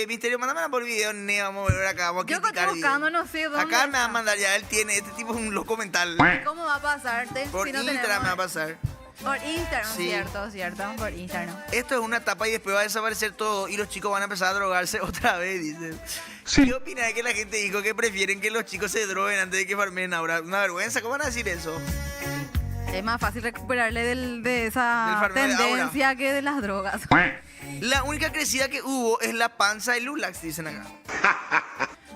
Misterio, mándamela por video, ne, vamos a ver acá, vamos a Yo criticar estoy buscando, no sé dónde. Acá me va a está. mandar ya, él tiene, este tipo es un loco mental. ¿Cómo va a pasarte? Por si no Instagram tenemos- me va a pasar. Por Instagram, Sí. cierto, por Instagram. Esto es una etapa y después va a desaparecer todo y los chicos van a empezar a drogarse otra vez, dicen. Sí. ¿Qué opinas de que la gente dijo que prefieren que los chicos se droguen antes de que farmen ahora? Una vergüenza, ¿cómo van a decir eso? Es más fácil recuperarle de Del esa farmeo de Aura. tendencia que de las drogas. La única crecida que hubo es la panza de Lulax, dicen acá.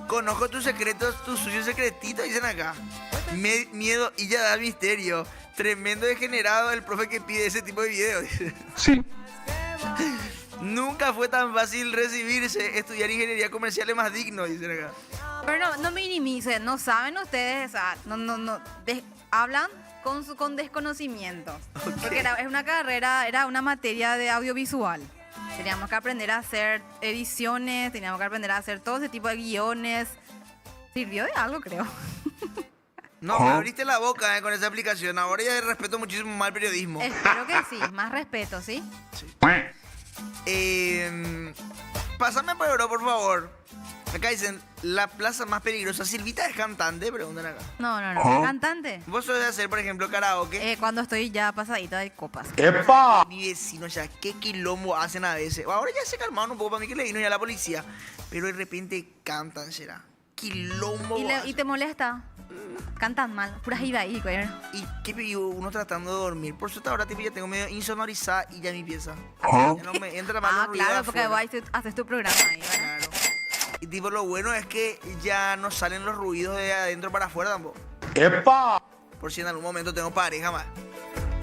Conozco tus secretos, tus suyos secretitos, dicen acá. Miedo y ya da misterio. Tremendo degenerado el profe que pide ese tipo de videos. Sí. Nunca fue tan fácil recibirse. Estudiar ingeniería comercial es más digno, dicen acá. Pero no minimicen, no saben ustedes, o sea, hablan con desconocimiento. Porque es una carrera, era una materia de audiovisual. Teníamos que aprender a hacer ediciones, teníamos que aprender a hacer todo ese tipo de guiones. Sirvió de algo, creo. No, me abriste la boca con esa aplicación. Ahora ya respeto muchísimo más el periodismo. Espero que sí, más respeto, ¿sí? Pásame por oro, por favor. Acá dicen, la plaza más peligrosa. Silvita es cantante, preguntan acá. No. Cantante. Vos solés hacer, por ejemplo, karaoke. Cuando estoy ya pasadita de copas. Mi vecino, ya, qué quilombo hacen a veces. Ahora ya se calmaron un poco, para mí que le vino ya la policía. Pero de repente cantan, será. Quilombo. ¿Y te molesta? Cantan mal, puras iba ahí, güey. ¿Y qué pidió uno tratando de dormir? Por suerte ahora tipo, ya tengo medio insonorizada y ya mi pieza. Ya no me entra mal los ruidos Claro, porque afuera. vos haces tu programa ahí, ¿verdad? Claro. Y tipo, lo bueno es que ya no salen los ruidos de adentro para afuera tampoco. Por si en algún momento tengo pareja más.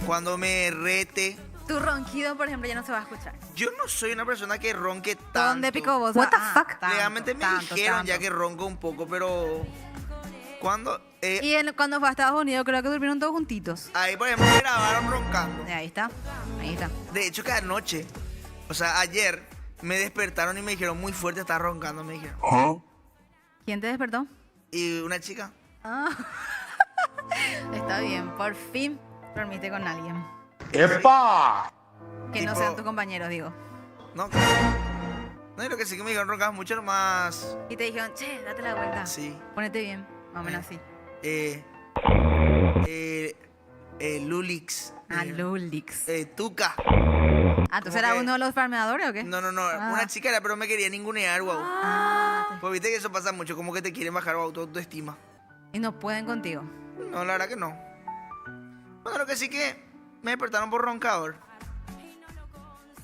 Cuando me rete. Tu ronquido, por ejemplo, ya no se va a escuchar. Yo no soy una persona que ronque tanto. ¿Dónde picó vos? What the fuck? Legalmente me dijeron ya que ronco un poco, pero... Cuando... Y cuando fue a Estados Unidos, creo que durmieron todos juntitos. ahí, por ejemplo, me grabaron roncando. Ahí está. De hecho, que anoche, o sea, ayer, me despertaron y me dijeron, muy fuerte estás roncando, me dijeron. ¿Quién te despertó? Y una chica. Ah. Está bien, por fin dormiste con alguien. Que no Tipo- sean tus compañeros, digo. No, no, y lo que sí que me dijeron roncabas mucho más. Y te dijeron, che, date la vuelta. Sí. Ponete bien, más o menos así. Lulix. Lulix. Tuca. ¿Entonces como era que- uno de los farmeadores o qué? No, Ah. una chica era, pero me quería ningunear, wow. Ah, Pues viste que eso pasa mucho, como que te quieren bajar tu autoestima. y no pueden contigo. No, la verdad que no. Bueno, lo que sí que me despertaron por roncador.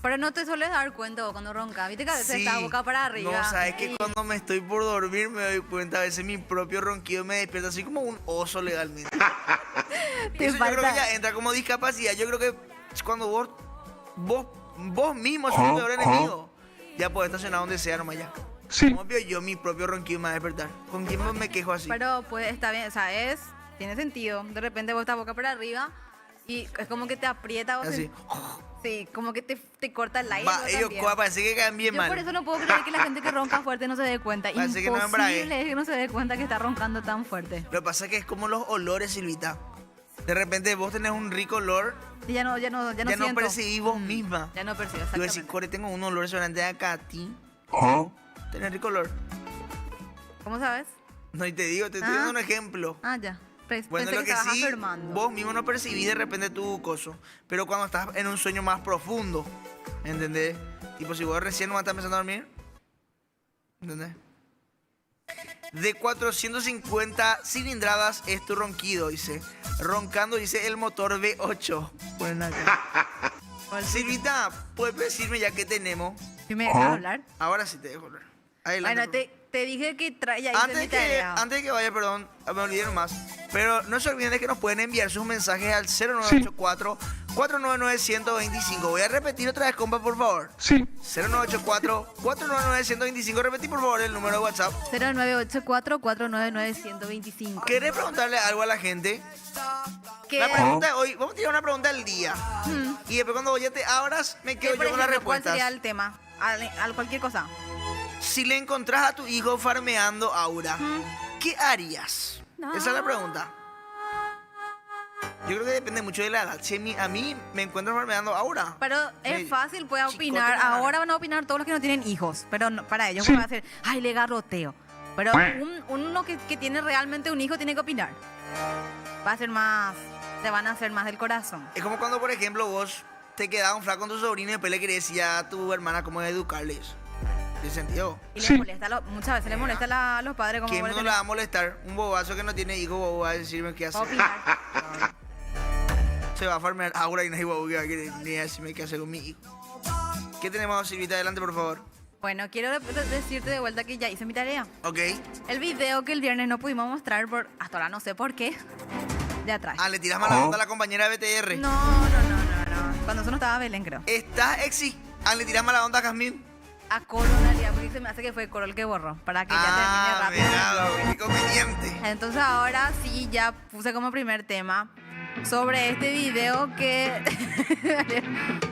Pero no te sueles dar cuenta vos cuando roncas. Viste que a veces estás boca para arriba. No, sabes que y- cuando me estoy por dormir me doy cuenta, a veces mi propio ronquido me despierta así como un oso legalmente. Te Eso yo creo falta- que ya entra como discapacidad. Yo creo que cuando vos mismo sos tu peor enemigo, ya podés estacionar donde sea nomás ya. Sí. Como veo yo mi propio ronquido me va a despertar. ¿Con quién me quejo así? Pero pues está bien, o sea, tiene sentido. De repente vos estás boca para arriba y es como que te aprieta vos. Así. Sí, como que te corta el aire. Va, vos ellos también. parece que caen bien Yo mal. por eso no puedo creer que la gente que ronca fuerte no se dé cuenta. Parece que no embrague. Imposible es que no se dé cuenta que está roncando tan fuerte. Lo que pasa es que es como los olores, Silvita. De repente vos tenés un rico olor, Y ya no ya no siento. percibís vos misma. Ya no percibo, Yo exactamente. decir, Core, tengo un olor solamente acá a ti. Tenés rico olor. ¿Cómo sabes? No, y te digo, te estoy Ah. dando un ejemplo. Ah, ya. Bueno, Pensé lo que que estabas sí, afirmando. vos mismo no percibís de repente tu coso. Pero cuando estás en un sueño más profundo, ¿entendés? Tipo, si vos recién no estás empezando a dormir, ¿entendés? de 450 cilindradas es tu ronquido, dice. Roncando, dice el motor V8. Bueno, Silvita, ¿puedes decirme ya qué tenemos? ¿Sí me dejas hablar? Ahora sí te dejo hablar. Adelante. Bueno, por favor. te dije que ya hice mi tarea. Antes de que vaya, perdón, me olvidé más. Pero no se olviden de que nos pueden enviar sus mensajes al 0984-499-125. Voy a repetir otra vez, compa, por favor. Sí. 0984-499-125. Repetí, por favor, el número de WhatsApp. 0984-499-125. ¿Querés preguntarle algo a la gente? ¿Qué? La pregunta de hoy, vamos a tirar una pregunta del día. Y después cuando ya te abras, me quedo ¿Qué, por yo con las ejemplo, ¿cuál respuestas. sería el tema? Al cualquier cosa. Si le encontrás a tu hijo farmeando aura, ¿qué harías? No. Esa es la pregunta. Yo creo que depende mucho de la edad. Si a mí me encuentro farmeando aura. Pero es me- fácil, puede chicote opinar. me gana. Ahora van a opinar todos los que no tienen hijos. Pero para ellos Sí. van a decir, ay, le garroteo. Pero uno que tiene realmente un hijo tiene que opinar. Va a ser más, te van a hacer más del corazón. Es como cuando, por ejemplo, vos te quedabas un flaco con tu sobrino y después le querés decir a tu hermana cómo educarles. ¿Tiene sentido? Y Sí. les molesta, muchas veces les molesta a los padres como ¿Quién vos no le le va a tenés molestar? Un bobazo que no tiene hijo, bobo, va a decirme qué que hacer. opinar. Se va a farmear aura y no hay bobo que va a querer ni decirme qué hacer con mi hijo. ¿Qué tenemos, Silvita? Adelante, por favor. Bueno, quiero decirte de vuelta que ya hice mi tarea. Ok. El video que el viernes no pudimos mostrar, hasta ahora no sé por qué, de atrás. Ah, le tiras mala onda a la compañera de BTR. No. Cuando eso no estaba Belén, creo. Le tiras mala onda a Jazmín. A Coro en realidad, porque se me hace que fue Coro el que borró, para que ya termine rápido. Mirá, qué conveniente. Entonces ahora sí, ya puse como primer tema sobre este video que...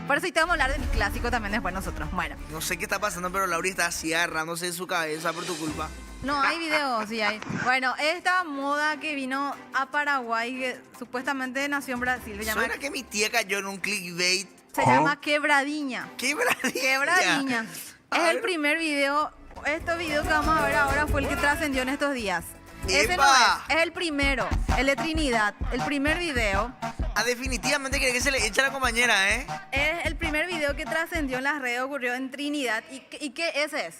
Por eso hoy te vamos a hablar del clásico también después nosotros. Bueno, No sé qué está pasando, pero Laura está así agarrándose de su cabeza por tu culpa. no, hay videos, sí hay. Bueno, esta moda que vino a Paraguay, que supuestamente nació en Brasil, Suena que mi tía cayó en un clickbait. se llama Quebradiña. Quebradilla. Quebradiña. A Es el ver. primer video. Este video que vamos a ver ahora fue el que trascendió en estos días. Ese no ¡Epa! es el primero, el de Trinidad. El primer video Ah, definitivamente quiere que se le eche a la compañera, ¿eh? es el primer video que trascendió en las redes, ocurrió en Trinidad. ¿Y qué ese es?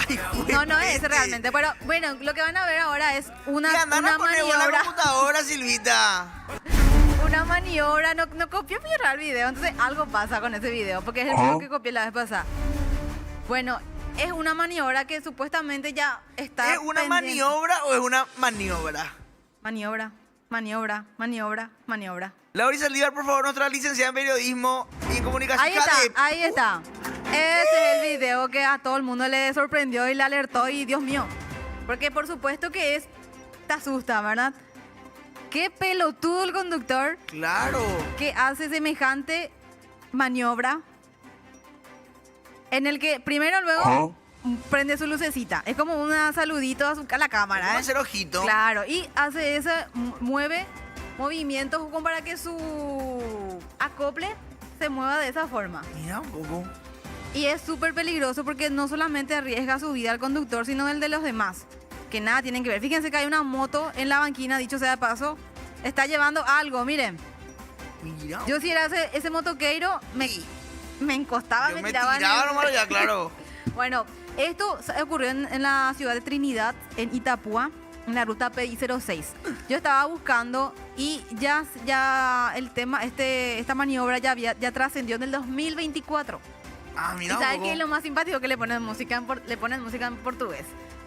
Ay, No es juepete. ese realmente. Pero bueno, lo que van a ver ahora es una Y andan a poner vos la maniobra. computadora, Silvita. Una maniobra. No copió el video, entonces algo pasa con ese video, porque es el video que copié la vez pasada. Bueno, es una maniobra que supuestamente ya está. ¿Es una pendiente. maniobra o es una maniobra? Maniobra. Laura Saldívar, por favor, nuestra licenciada en periodismo y en comunicación. Ahí está. Ese es el video que a todo el mundo le sorprendió y le alertó y Dios mío. Porque por supuesto que te asusta, ¿verdad? Qué pelotudo el conductor Claro. que hace semejante maniobra en el que primero luego prende su lucecita. Es como un saludito a la cámara, Vamos a ¿eh? hacer ojito. Claro, y hace mueve movimientos como para que su acople se mueva de esa forma. Mira un poco. Y es súper peligroso porque no solamente arriesga su vida al conductor, sino el de los demás, que nada tienen que ver. Fíjense que hay una moto en la banquina, dicho sea de paso, está llevando algo, miren. Mira. Yo si era ese motoqueiro, me encostaba, Yo me tiraba en tiraba el- nomás ya, claro. Bueno, esto ocurrió en la ciudad de Trinidad, en Itapúa, en la ruta PI 06. Yo estaba buscando y ya el tema, esta maniobra ya trascendió en el 2024. Ah, ¿Y mira un sabes poco. qué es lo más simpático? Que le ponen música en portugués.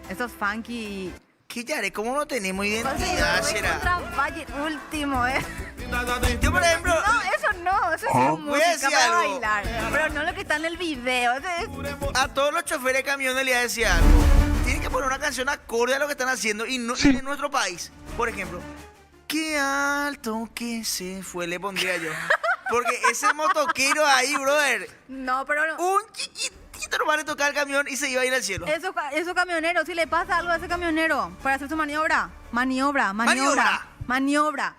Esos funky. ¿Qué ya haré? ¿Cómo no tenemos Entonces, identidad, yo voy será? contra Valle último, ¿eh? Yo, por ejemplo, No, eso es Voy a música decir para algo. bailar. Pero no lo que está en el video. Ese es... a todos los choferes de camiones les decía algo. Tienen que poner una canción acorde a lo que están haciendo y no Sí. y de nuestro país. Por ejemplo, qué alto que se fue, le pondría yo. Porque ese motoquero ahí, brother, No, pero no. un chiquitito nomás le tocaba el camión y se iba a ir al cielo. Esos camioneros, si le pasa algo a ese camionero para hacer su maniobra. Maniobra. Maniobra.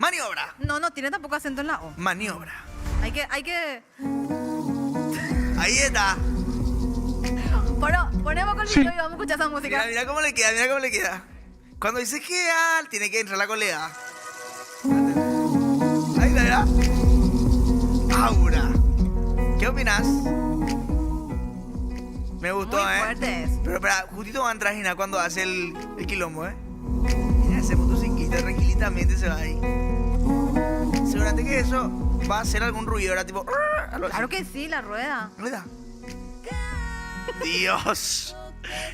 No tiene tampoco acento en la O. Maniobra. Hay que... Ahí está. Bueno, ponemos con el Sí. video y vamos a escuchar esa música. Mira cómo le queda. Cuando dice que tiene que entrar la colega. Ahí está, mira. Aura. ¿Qué opinas? Me gustó, Muy fuerte es. Pero espera, justito va a entrar Gina cuando hace el quilombo, Mira, ese motociclista tranquilitamente se va ahí. Seguramente que eso va a hacer algún ruido ahora, tipo... algo así. Claro que sí, la rueda. ¿Verdad? Dios.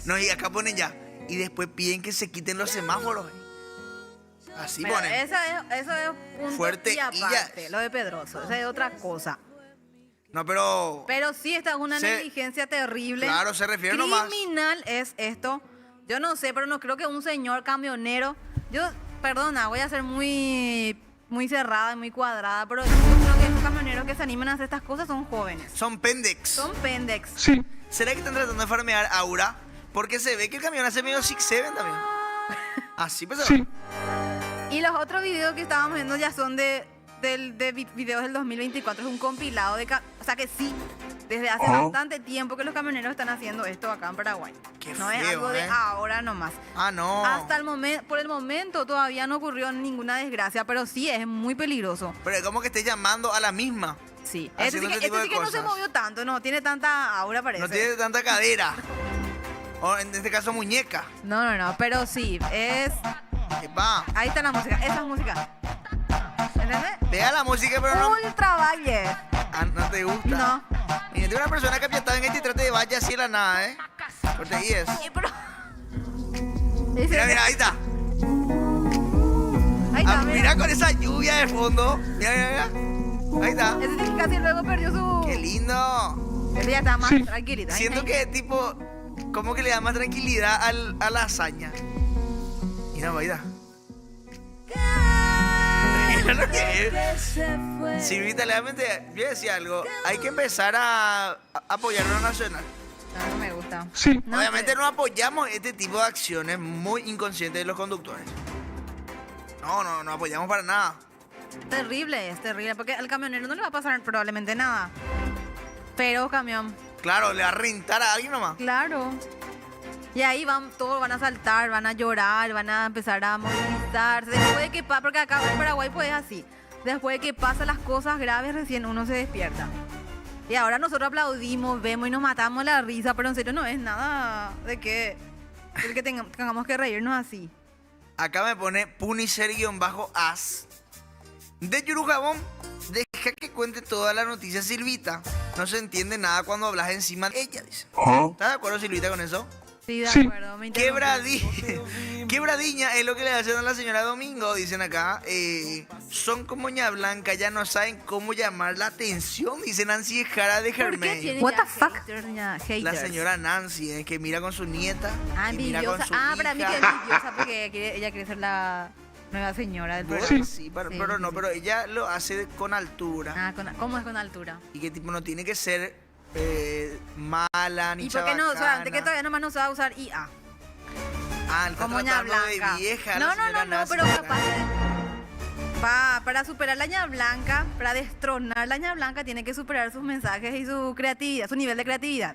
No, y acá ponen ya. Y después piden que se quiten los semáforos. Así Pero ponen. eso es punto Fuerte y y aparte, ya. lo de Pedroso. Esa es otra cosa. No, pero... Pero sí, esta es una Se- negligencia terrible. Claro, se refiere nomás. Criminal es esto. Yo no sé, pero no creo que un señor camionero... Perdona, voy a ser muy cerrada y muy cuadrada, pero yo creo que los camioneros que se animan a hacer estas cosas son jóvenes. Son pendex. Son pendex. Sí. ¿Será que están tratando de farmear Aura? Porque se ve que el camión hace medio 6-7 también. Así pues. Sí. Y los otros videos que estábamos viendo ya son de videos del 2024. Es un compilado de... O sea que sí, desde hace bastante tiempo que los camioneros están haciendo esto acá en Paraguay. Qué No es feo, algo de ahora nomás. Ah, no. Hasta el momento, por el momento todavía no ocurrió ninguna desgracia, pero sí es muy peligroso. Pero es como que esté llamando a la misma. Sí. Haciendo Este ese tipo sí de que no se cosas. movió tanto, no tiene tanta aura, parece. No tiene tanta cadera. O en este caso muñeca. No, pero sí, es... Va. Ahí está la música, esa es música. ¿Entendés? Pega la música, pero no. Ultra valle. Ah, no te gusta. No. Imagínate una persona que apiatada en este y trate de vaya así de la nada, Porque ahí es. Sí, pero... Mira, mira, ahí está. Ahí está, Mira con esa lluvia de fondo. Mira. Ahí está. Ese sí que casi luego perdió su... Qué lindo. Ese ya está más Sí. tranquilito. Ahí, Siento ahí. que tipo, como que le da más tranquilidad a la hazaña. Mira, mira. Mira lo que es. Silvita, realmente, yo decía algo. Hay que empezar a apoyar a lo nacional. No me gusta. Sí. No Obviamente sé. no apoyamos este tipo de acciones muy inconscientes de los conductores. No apoyamos para nada. Es terrible, porque al camionero no le va a pasar probablemente nada. Pero camión, Claro, le va a rentar a alguien nomás. claro. Y ahí todos van a saltar, van a llorar, van a empezar a movilizarse. Después de que pasa, porque acá en Paraguay pues es así. Después de que pasan las cosas graves, recién uno se despierta. Y ahora nosotros aplaudimos, vemos y nos matamos la risa, pero en serio no es nada de que tengamos que reírnos así. Acá me pone Punisher-as. De Yurujabón, deja que cuente toda la noticia, Silvita. No se entiende nada cuando hablas encima de ella, dice. ¿Estás de acuerdo, Silvita, con eso? Sí, de Sí. acuerdo. Me interrumpí. Quebradiña es lo que le hacen a la señora Domingo, dicen acá. Son como ña blanca, ya no saben cómo llamar la atención, dice Nancy Jara de ¿Por qué Germain. tiene What ya the fuck? haters? La señora Nancy, que mira con su nieta, Ah, que mira con envidiosa. su Ah, para mí que es hija. envidiosa porque ella quiere ser la nueva señora del Bueno, programa. sí, pero, Sí, pero sí, no, sí. pero ella lo hace con altura. Ah, ¿cómo es con altura? Y que tipo no tiene que ser mala ni ¿Y por qué no? O sea, chabacana. antes que todavía nomás no se va a usar IA. Ah, está Como ña tratando de blanca. vieja No, la no, señora no, Nancy pero Jara. capaz para superar la ña blanca, para destronar la ña blanca, tiene que superar sus mensajes y su creatividad, su nivel de creatividad.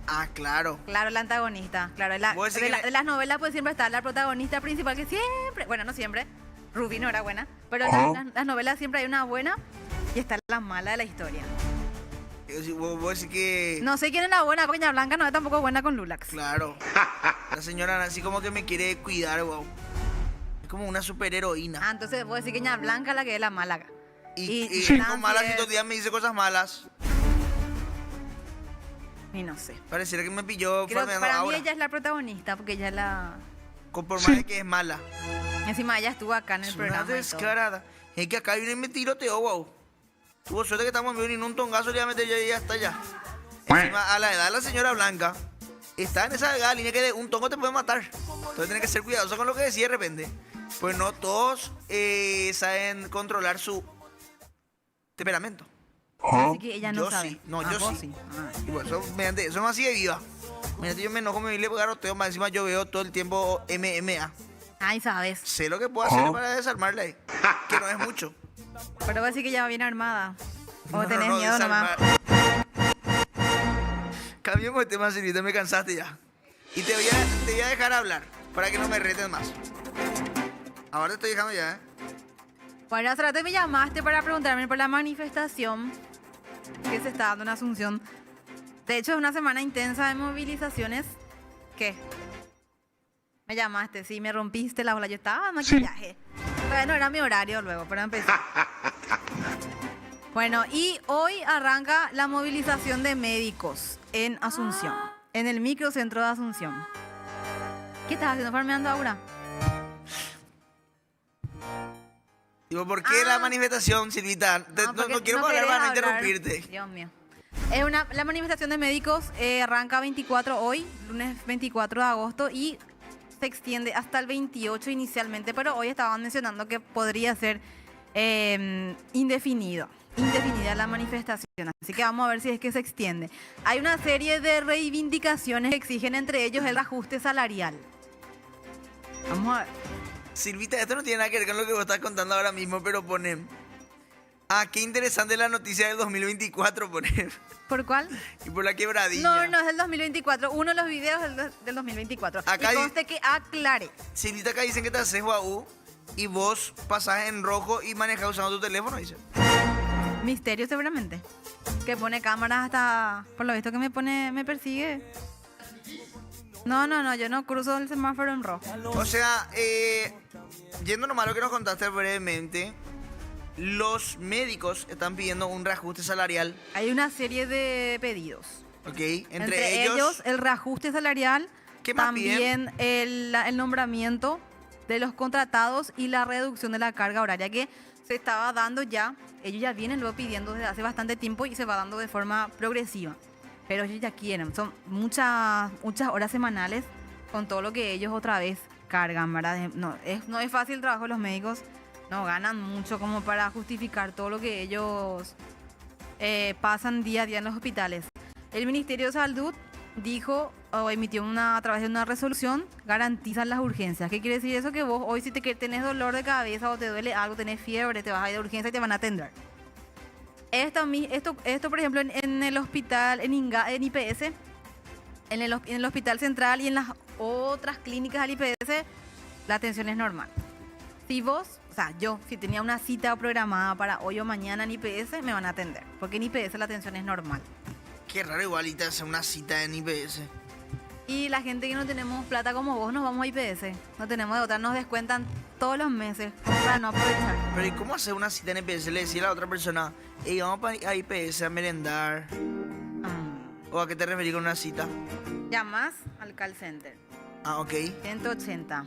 Ah, claro. Claro, la antagonista. Claro, Vos decís que de las novelas pues siempre está la protagonista principal que siempre, bueno, no siempre, Ruby no era buena, pero en las novelas siempre hay una buena y está la mala de la historia. Vos decís que... No sé quién es la buena, porque ña blanca no es tampoco buena con Lulax. Claro. La señora Nancy como que me quiere cuidar, wow. Es como una superheroína. Ah, entonces vos decís que ña blanca es la que es la mala. Y Sí. con malas Nancy y todo el día me dice cosas malas. Y no sé. Pareciera que me pilló Creo que farmeando para mí ahora. ella es la protagonista, porque ella es la... Por más Sí. de que es mala. Encima ella estuvo acá en el Es una programa y todo. descarada. Es que acá viene y me tiroteo, wow. Tuvo suerte que estamos en un tongazo le iba a meter yo y ya está ya. Encima, a la edad de la señora Blanca, está en esa delgada línea que de un tongo te puede matar. Entonces tienes que ser cuidadoso con lo que decís de repente. Pues no todos saben controlar su temperamento. Así que ella no Yo sabe. sí. No, Ah, yo vos sí. Ah. Y por eso, mediante eso me así de viva. Mediante yo me enojo, me le garroteo, más encima yo veo todo el tiempo MMA. Ay, sabes. Sé lo que puedo hacer para desarmarla ahí. Que no es mucho. Pero va a decir que ella va bien armada. O No, tenés no, miedo nomás. desarmar. Cambiemos de tema, Silvita, me cansaste ya. Y te voy a dejar hablar para que no me retes más. Ahora te estoy dejando ya, ¿eh? Bueno, hace rato me llamaste para preguntarme por la manifestación que se está dando en Asunción De hecho, es una semana intensa de movilizaciones. ¿Qué? Me llamaste, sí, me rompiste la ola. Yo estaba en maquillaje. Bueno, era mi horario luego, pero empecé. Bueno, y hoy arranca la movilización de médicos en Asunción, en el microcentro de Asunción. ¿Qué estás haciendo, farmeando, Aura? Digo, ¿por qué la manifestación, Silvita? No quiero hablar para no interrumpirte. Dios mío. La manifestación de médicos arranca 24 hoy, lunes 24 de agosto, y se extiende hasta el 28 inicialmente, pero hoy estaban mencionando que podría ser indefinida la manifestación. Así que vamos a ver si es que se extiende. Hay una serie de reivindicaciones que exigen, entre ellos el ajuste salarial. Vamos a ver. Silvita, esto no tiene nada que ver con lo que vos estás contando ahora mismo, pero ponen... qué interesante la noticia del 2024, poner. ¿Por cuál? Y por la quebradilla. No, es del 2024. Uno de los videos es del 2024. Acá y conste que aclare. Silvita, acá dicen que te haces guau y vos pasás en rojo y manejás usando tu teléfono, dice. Misterio seguramente. Que pone cámaras hasta... Por lo visto que me persigue. No, yo no cruzo el semáforo en rojo. O sea, yendo nomás a lo que nos contaste brevemente, los médicos están pidiendo un reajuste salarial. Hay una serie de pedidos. Ok, Entre ellos el reajuste salarial, ¿qué más también el nombramiento de los contratados y la reducción de la carga horaria que se estaba dando ya. Ellos ya vienen luego pidiendo desde hace bastante tiempo y se va dando de forma progresiva. Pero ellos ya quieren, son muchas horas semanales con todo lo que ellos otra vez cargan, ¿verdad? No es fácil el trabajo de los médicos, no ganan mucho como para justificar todo lo que ellos pasan día a día en los hospitales. El Ministerio de Salud dijo o emitió a través de una resolución, garantizan las urgencias. ¿Qué quiere decir eso? Que vos hoy si tenés dolor de cabeza o te duele algo, tenés fiebre, te vas a ir de urgencia y te van a atender. Esto por ejemplo, en el hospital, en IPS, en el hospital central y en las otras clínicas del IPS, la atención es normal. Si si tenía una cita programada para hoy o mañana en IPS, me van a atender. Porque en IPS la atención es normal. Qué raro igualita hacer una cita en IPS. Y la gente que no tenemos plata como vos, nos vamos a IPS. No tenemos de otra, nos descuentan todos los meses para no aprovechar. Pero ¿y cómo hacer una cita en IPS? Le decía a la otra persona, vamos a IPS a merendar. ¿O a qué te referís con una cita? Llamás al call center. Ok. 180.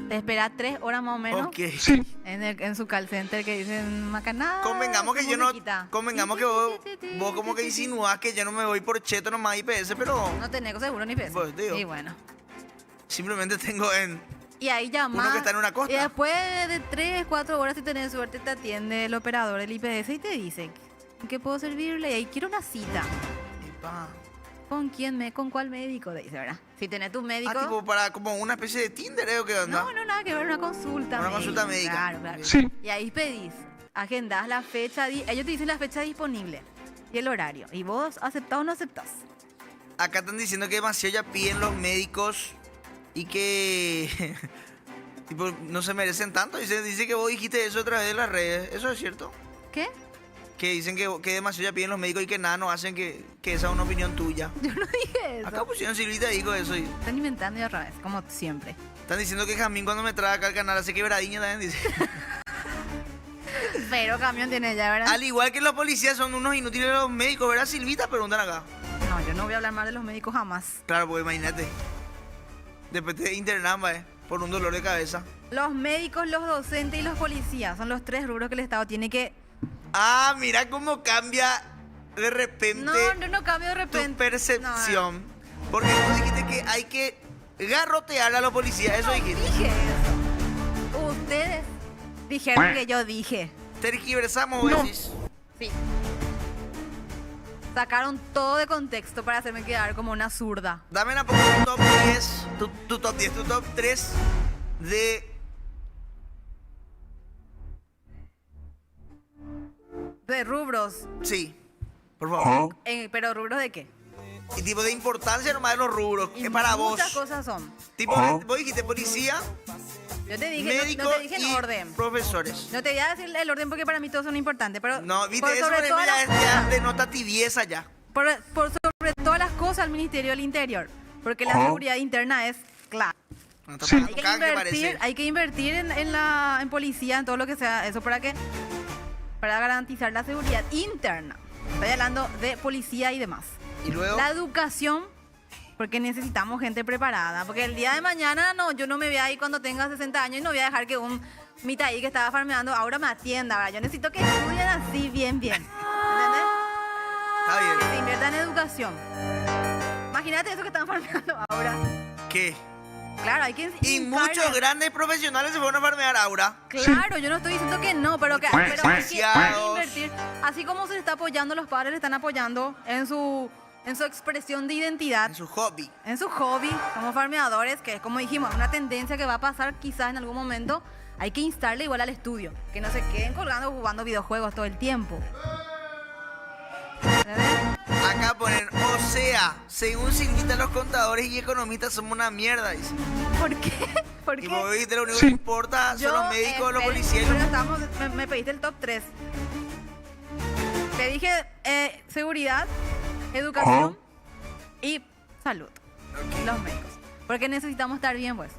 Te espera 3 horas más o menos. Ok. Sí. En su call center que dicen macanada. Convengamos que que vos como que insinuás que yo no me voy por cheto nomás a IPS, pero... No tenés seguro ni IPS. Pues, digo. Y bueno. Simplemente tengo Y ahí llamás. uno que está en una costa. Y después de 3, 4 horas, si tenés suerte, te atiende el operador del IPS y te dice, ¿en qué puedo servirle? Y ahí quiero una cita. Epa. ¿Con cuál médico? Te dice, ¿verdad? Si tenés tu médico... tipo para como una especie de Tinder, ¿o qué onda? No, nada que ver, una consulta Una consulta médica. Claro. Sí. Y ahí pedís, agendás la fecha, ellos te dicen la fecha disponible y el horario. Y vos aceptás o no aceptás. Acá están diciendo que demasiado ya piden los médicos y que tipo, no se merecen tanto. Dice que vos dijiste eso a través de las redes. ¿Eso es cierto? ¿Qué? Que dicen que demasiado ya piden los médicos y que nada nos hacen que esa es una opinión tuya. Yo no dije eso. Acá pusieron Silvita dijo eso. Y Están inventando y otra vez, como siempre. están diciendo que Jamín cuando me trae acá al canal hace quebradiña también, dice. Pero camión tiene ya, ¿verdad? Al igual que los policías son unos inútiles los médicos, ¿verdad, Silvita? Preguntan acá. No, yo no voy a hablar mal de los médicos jamás. Claro, porque imagínate. Después te internan, por un dolor de cabeza. Los médicos, los docentes y los policías son los 3 rubros que el Estado tiene que... Mira cómo cambia de repente No cambio de repente. tu percepción. Porque tú dijiste que hay que garrotear a los policías, eso dijiste. Dije eso. Ustedes dijeron que yo dije. Tergiversamos, vos decís. Sí. Sacaron todo de contexto para hacerme quedar como una zurda. Dame un poco tu top 10, tu top 10, tu top 3 De rubros. Sí, por favor. ¿Pero rubros de qué? Y tipo de importancia nomás de los rubros, Y es para vos. muchas cosas son. Tipo, vos dijiste policía, Yo te dije, no médicos te dije en y orden. profesores. No te voy a decir el orden porque para mí todos son importantes, pero No, viste, por eso sobre todas las ya cosas, denota tibieza ya. por sobre todas las cosas el Ministerio del Interior, porque la seguridad interna es clave. No está Sí. pagando Hay que canje, invertir, parece. hay que invertir en policía, en todo lo que sea eso para garantizar la seguridad interna. Estoy hablando de policía y demás. Y luego, La educación, porque necesitamos gente preparada. Porque el día de mañana, no, yo no me voy a ir cuando tenga 60 años y no voy a dejar que un mitaí que estaba farmeando ahora me atienda. ¿Verdad? Yo necesito que estudien así bien. ¿Entendés? está Que bien. se invierta en educación. Imagínate eso que están farmeando ahora. ¿Qué? Claro, hay que Y muchos grandes profesionales se fueron a farmear ahora. Claro, yo no estoy diciendo que no, pero que hay que Demasiados. invertir. Así como se le está apoyando, los padres le están apoyando en su expresión de identidad. En su hobby. En su hobby, como farmeadores, que es como dijimos, una tendencia que va a pasar quizás en algún momento. Hay que instarle igual al estudio, que no se queden colgando jugando videojuegos todo el tiempo. ¿Entendés? Acá ponen, o sea, según Silvita, los contadores y economistas somos una mierda, dice. ¿Por qué? ¿Por Y qué? vos viste, lo único Sí. que importa son los médicos, los policías. y pero los- estamos, me pediste el top 3. Te dije seguridad, educación y salud. Los médicos. Porque necesitamos estar bien, pues.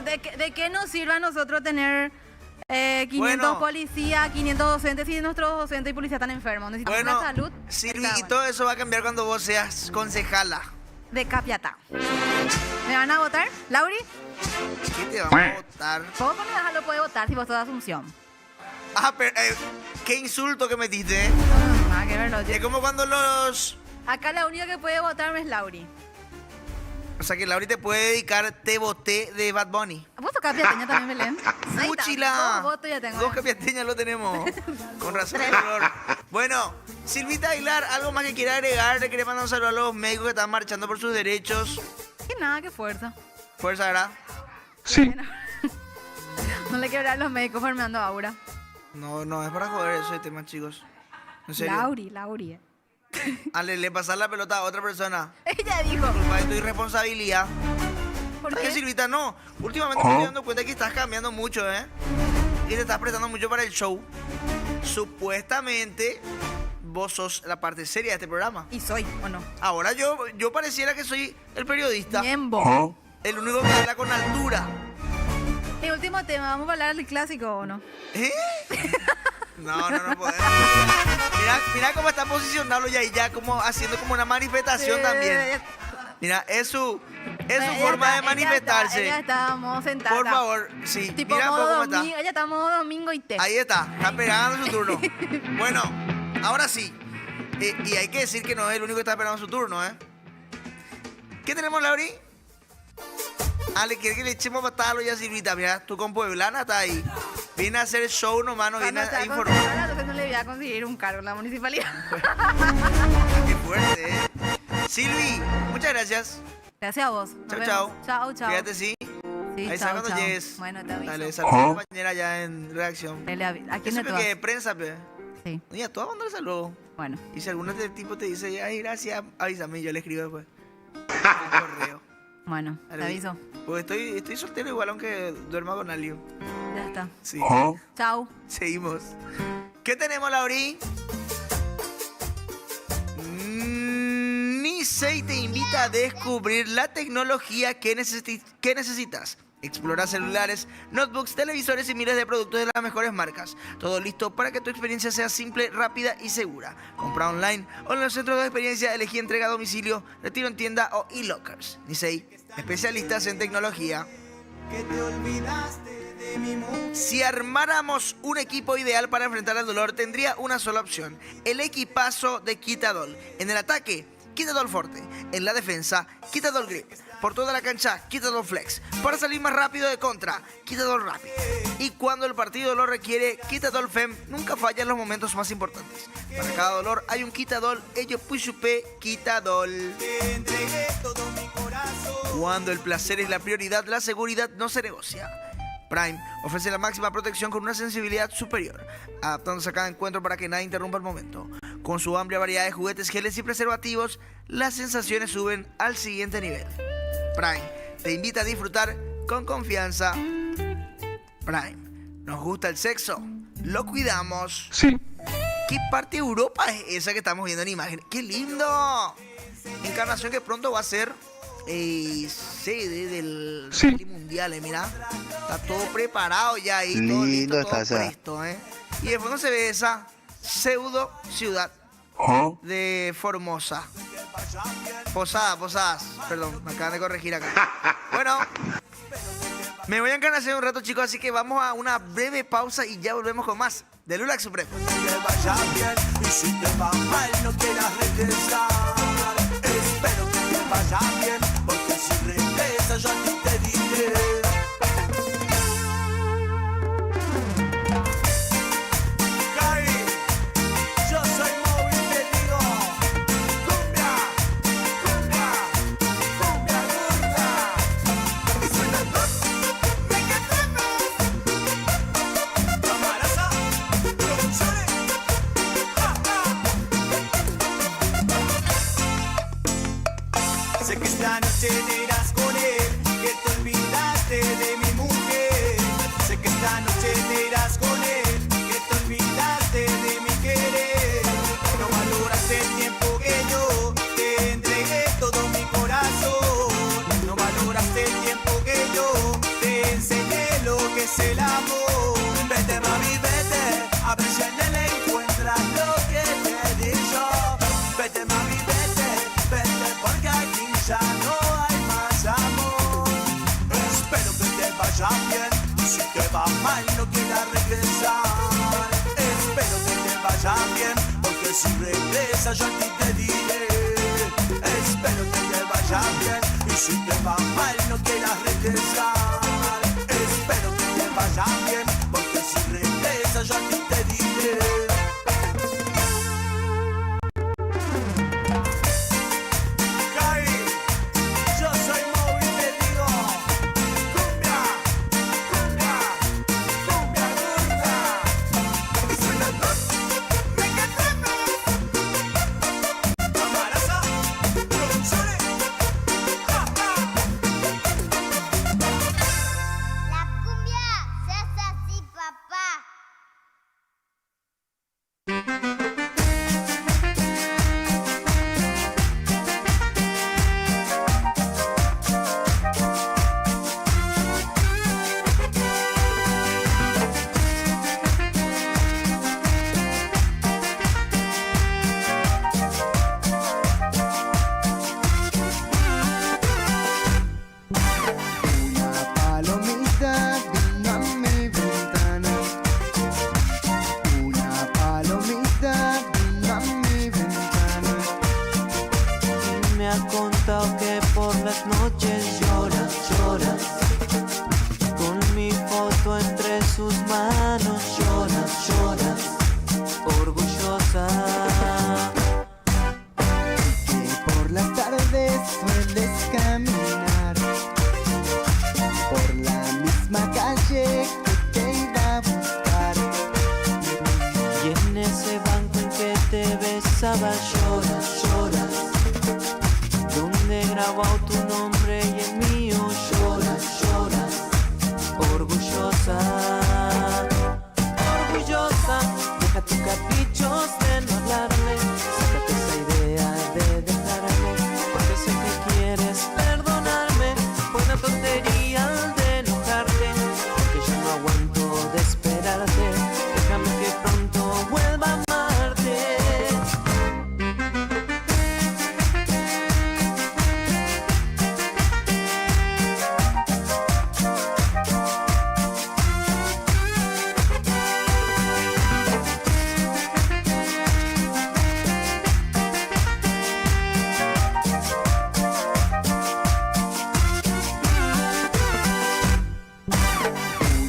¿De qué nos sirve a nosotros tener 500 Bueno. policías, 500 docentes si nuestros docentes y policías están enfermos? Necesitamos Bueno, una salud. Silvi, Está y bueno. todo eso va a cambiar cuando vos seas concejala. De Capiatá. ¿Me van a votar? ¿Lauri? ¿Qué te vamos a votar? ¿Vos con Naja lo puede votar si vos sos de Asunción? Ah, pero, qué insulto que metiste. Nada que ver, no. Es como cuando los... Acá la única que puede votarme es Lauri. O sea, que Lauri te puede dedicar Te Voté de Bad Bunny. ¿Vos sos capiateña también, Belén? Ahí está, ¡Fúchila! 2 votos ya tengo. Dos capiateñas lo tenemos. Con razón el dolor. Bueno, Silvita Aguilar, ¿algo más que quiera agregar? Le quería mandar un saludo a los médicos que están marchando por sus derechos. Que nada, qué fuerza. Fuerza, ¿verdad? Sí. No le quiero hablar a los médicos farmeando aura. No, no, es para joder ese tema, chicos. En serio. Lauri. Le pasar la pelota a otra persona. Ella dijo. Culpa de tu irresponsabilidad. ¿Por Oye, qué? Silvita, no. Últimamente me estoy dando cuenta que estás cambiando mucho, ¿eh? Y te estás prestando mucho para el show. Supuestamente, vos sos la parte seria de este programa. Y soy, ¿o no? Ahora yo pareciera que soy el periodista. Tiempo. El único que habla con altura. Y último tema, ¿vamos a hablar del clásico o no? ¿Eh? No podemos. Mira cómo está posicionado ya como haciendo como una manifestación también. Mira, es su forma de manifestarse. Ella está modo sentada. Por favor, sí. Tipo Mira un poco modo cómo está. domingo. Ella está modo domingo y té. Ahí está esperando su turno. Bueno, ahora sí. Y hay que decir que no es el único que está esperando su turno, ¿eh? ¿Qué tenemos, Lauri? Le quiere que le echemos patada ya, Silvita. Mira, tu compueblana está ahí. Viene a hacer show nomás, no viene Cuando a sea informar. concejala, entonces no le voy a conseguir un cargo en la municipalidad. Qué fuerte, ¿eh? Silvi, muchas gracias. Gracias a vos. Nos Chao, vemos. chao. Chao. Fíjate, sí. Sí, Ahí chao, está cuando chao. llegues. Bueno, te aviso. Dale, saludos a mi compañera ya en redacción. ¿A quién Eso no te que de vas? prensa, pe. Sí, Oye, tú mandar saludos. bueno. Y si alguno de este tipo te dice, ay, gracias, avísame, yo le escribo después. El correo. Bueno, te Dale, aviso. Pues estoy soltero igual, aunque duerma con alguien. Ya está. Sí. Chao. Seguimos. ¿Qué tenemos, Lauri? Nisei te invita a descubrir la tecnología que necesitas. Explora celulares, notebooks, televisores y miles de productos de las mejores marcas. Todo listo para que tu experiencia sea simple, rápida y segura. Compra online o en los centros de experiencia, elegí entrega a domicilio, retiro en tienda o e-lockers. Nisei, especialistas en tecnología. Si armáramos un equipo ideal para enfrentar el dolor, tendría una sola opción: el equipazo de Quitadol. En el ataque, Quitadol Forte. En la defensa, Quitadol Grip. Por toda la cancha, Quitadol Flex. Para salir más rápido de contra, Quitadol Rapid. Y cuando el partido lo requiere, Quitadol Fem nunca falla en los momentos más importantes. Para cada dolor hay un Quitadol, ello Puchupé Quitadol. Cuando el placer es la prioridad, la seguridad no se negocia. Prime ofrece la máxima protección con una sensibilidad superior, adaptándose a cada encuentro para que nada interrumpa el momento. Con su amplia variedad de juguetes, geles y preservativos, las sensaciones suben al siguiente nivel. Prime te invita a disfrutar con confianza. Prime. ¿Nos gusta el sexo? ¿Lo cuidamos? sí, ¿Qué parte de Europa es esa que estamos viendo en imagen? ¡Qué lindo! Encarnación que pronto va a ser sede del Sí. Rally Mundial, mira. Está todo preparado ya ahí, todo Lindo listo, está todo esa. presto, Y después no se ve esa pseudo ciudad de Formosa. Posadas, perdón, me acaban de corregir acá. Bueno, me voy a Encarnación un rato, chicos, así que vamos a una breve pausa y ya volvemos con más de Lulac Supremo. te vaya bien y si te va mal no quieras regresar. Espero que te vaya bien porque si regresas yo a ti te diré. Cari, yo soy móvil, te digo. Cumbia, cumbia, cumbia gorda. Y suena Camarasa, producciones. Sé que esta noche te irás con él, que te olvidaste de mi mujer. Sé que esta noche te irás con él, que te olvidaste de mi querer. No valoraste el tiempo que yo te entregué todo mi corazón. No valoraste el tiempo que yo te enseñé lo que es el amor. Vete mami, vete, a ver si en él encuentras lo que te di yo. Vete mami, vete, vete porque aquí ya no hay más amor. Espero que te vaya bien y si te va mal no quieras regresar. Espero que te vaya bien porque si regresas yo a ti te diré. Espero que te vaya bien y si te va mal no quieras regresar. Espero que te vaya bien porque si regresas yo a ti te diré. Cari, yo soy móvil, te digo. Cumbia, cumbia, cumbia gorda. Y suena Camarasa, producciones. La cumbia se hace así, papá. Una palomita vino a mi ventana. Una palomita vino a mi ventana. Me ha contado que por las noches lloras, lloras. Con mi foto entre sus manos lloras, lloras. Orgullosa. Que por las tardes sueles caminar por la misma calle que te iba a buscar. Y en ese banco en que te besaba lloras, lloras. Donde he grabado tu nombre y el mío lloras, lloras. Orgullosa, orgullosa. Deja tus caprichos de no hablarme. Sácate esa idea de dejarme. Porque sé que quieres perdonarme. Fue una tontería de enojarte. Porque yo no aguanto de esperarte. Déjame que pronto vuelva a amarte.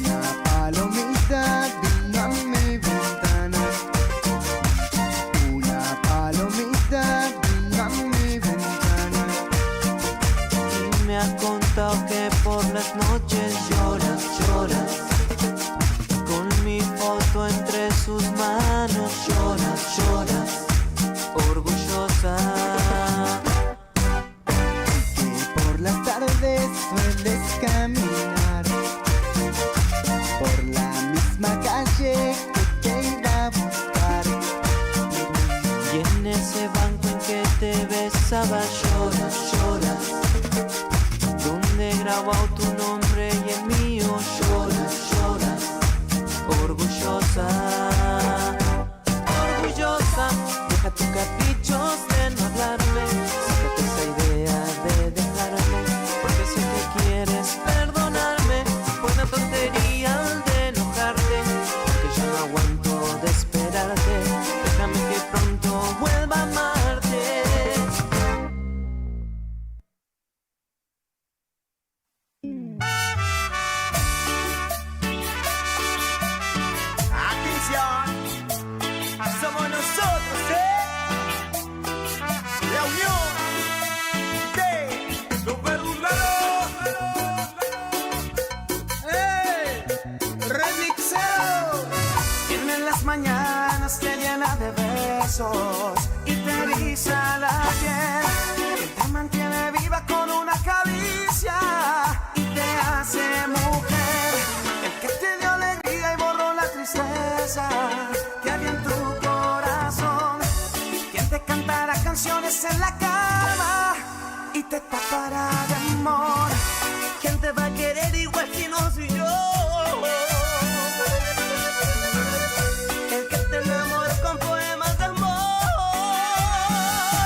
Una palomita vino a mi ventana. Una palomita vino a mi ventana. Y me ha contado que por las noches lloras, lloras. Con mi foto entre sus manos lloras, lloras. Orgullosa. Que por las tardes sueles caminar por pensaba lloras, lloras. Donde he grabado tu nombre y el mío lloras, lloras. Orgullosa, orgullosa. Deja tus caprichos de no hablarme. Sácate esa idea de dejarme. Porque sé que quieres perdonarme. Fue una tontería al de enojarte. Porque yo no aguanto de esperarte. Déjame que pronto vuelva a amarte. Somos nosotros, la unión de los verduleros. Remixero. En las mañanas te llena de besos y te eriza la piel. Él te mantiene viva con una caricia y te hace mujer. El que te dio alegría y borró la tristeza que había en tu corazón. Quien te cantará canciones en la cama y te tapará de amor. ¿Quién te va a querer igual si no soy yo? El que te enamora con poemas de amor.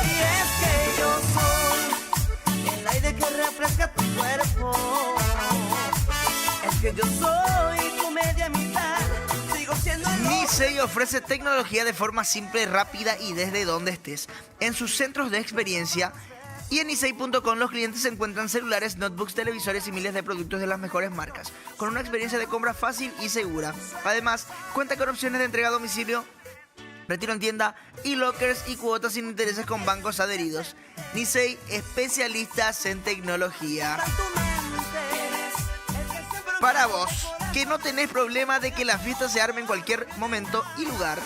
Y es que yo soy el aire que refresca tu cuerpo. Es que yo soy tu media mitad. Sigo siendo el Nisei ofrece tecnología de forma simple, rápida y desde donde estés. En sus centros de experiencia y en Nisei.com los clientes encuentran celulares, notebooks, televisores y miles de productos de las mejores marcas, con una experiencia de compra fácil y segura. Además, cuenta con opciones de entrega a domicilio, retiro en tienda y lockers y cuotas sin intereses con bancos adheridos. Nisei, especialistas en tecnología. Para vos, que no tenés problema de que la fiesta se arme en cualquier momento y lugar,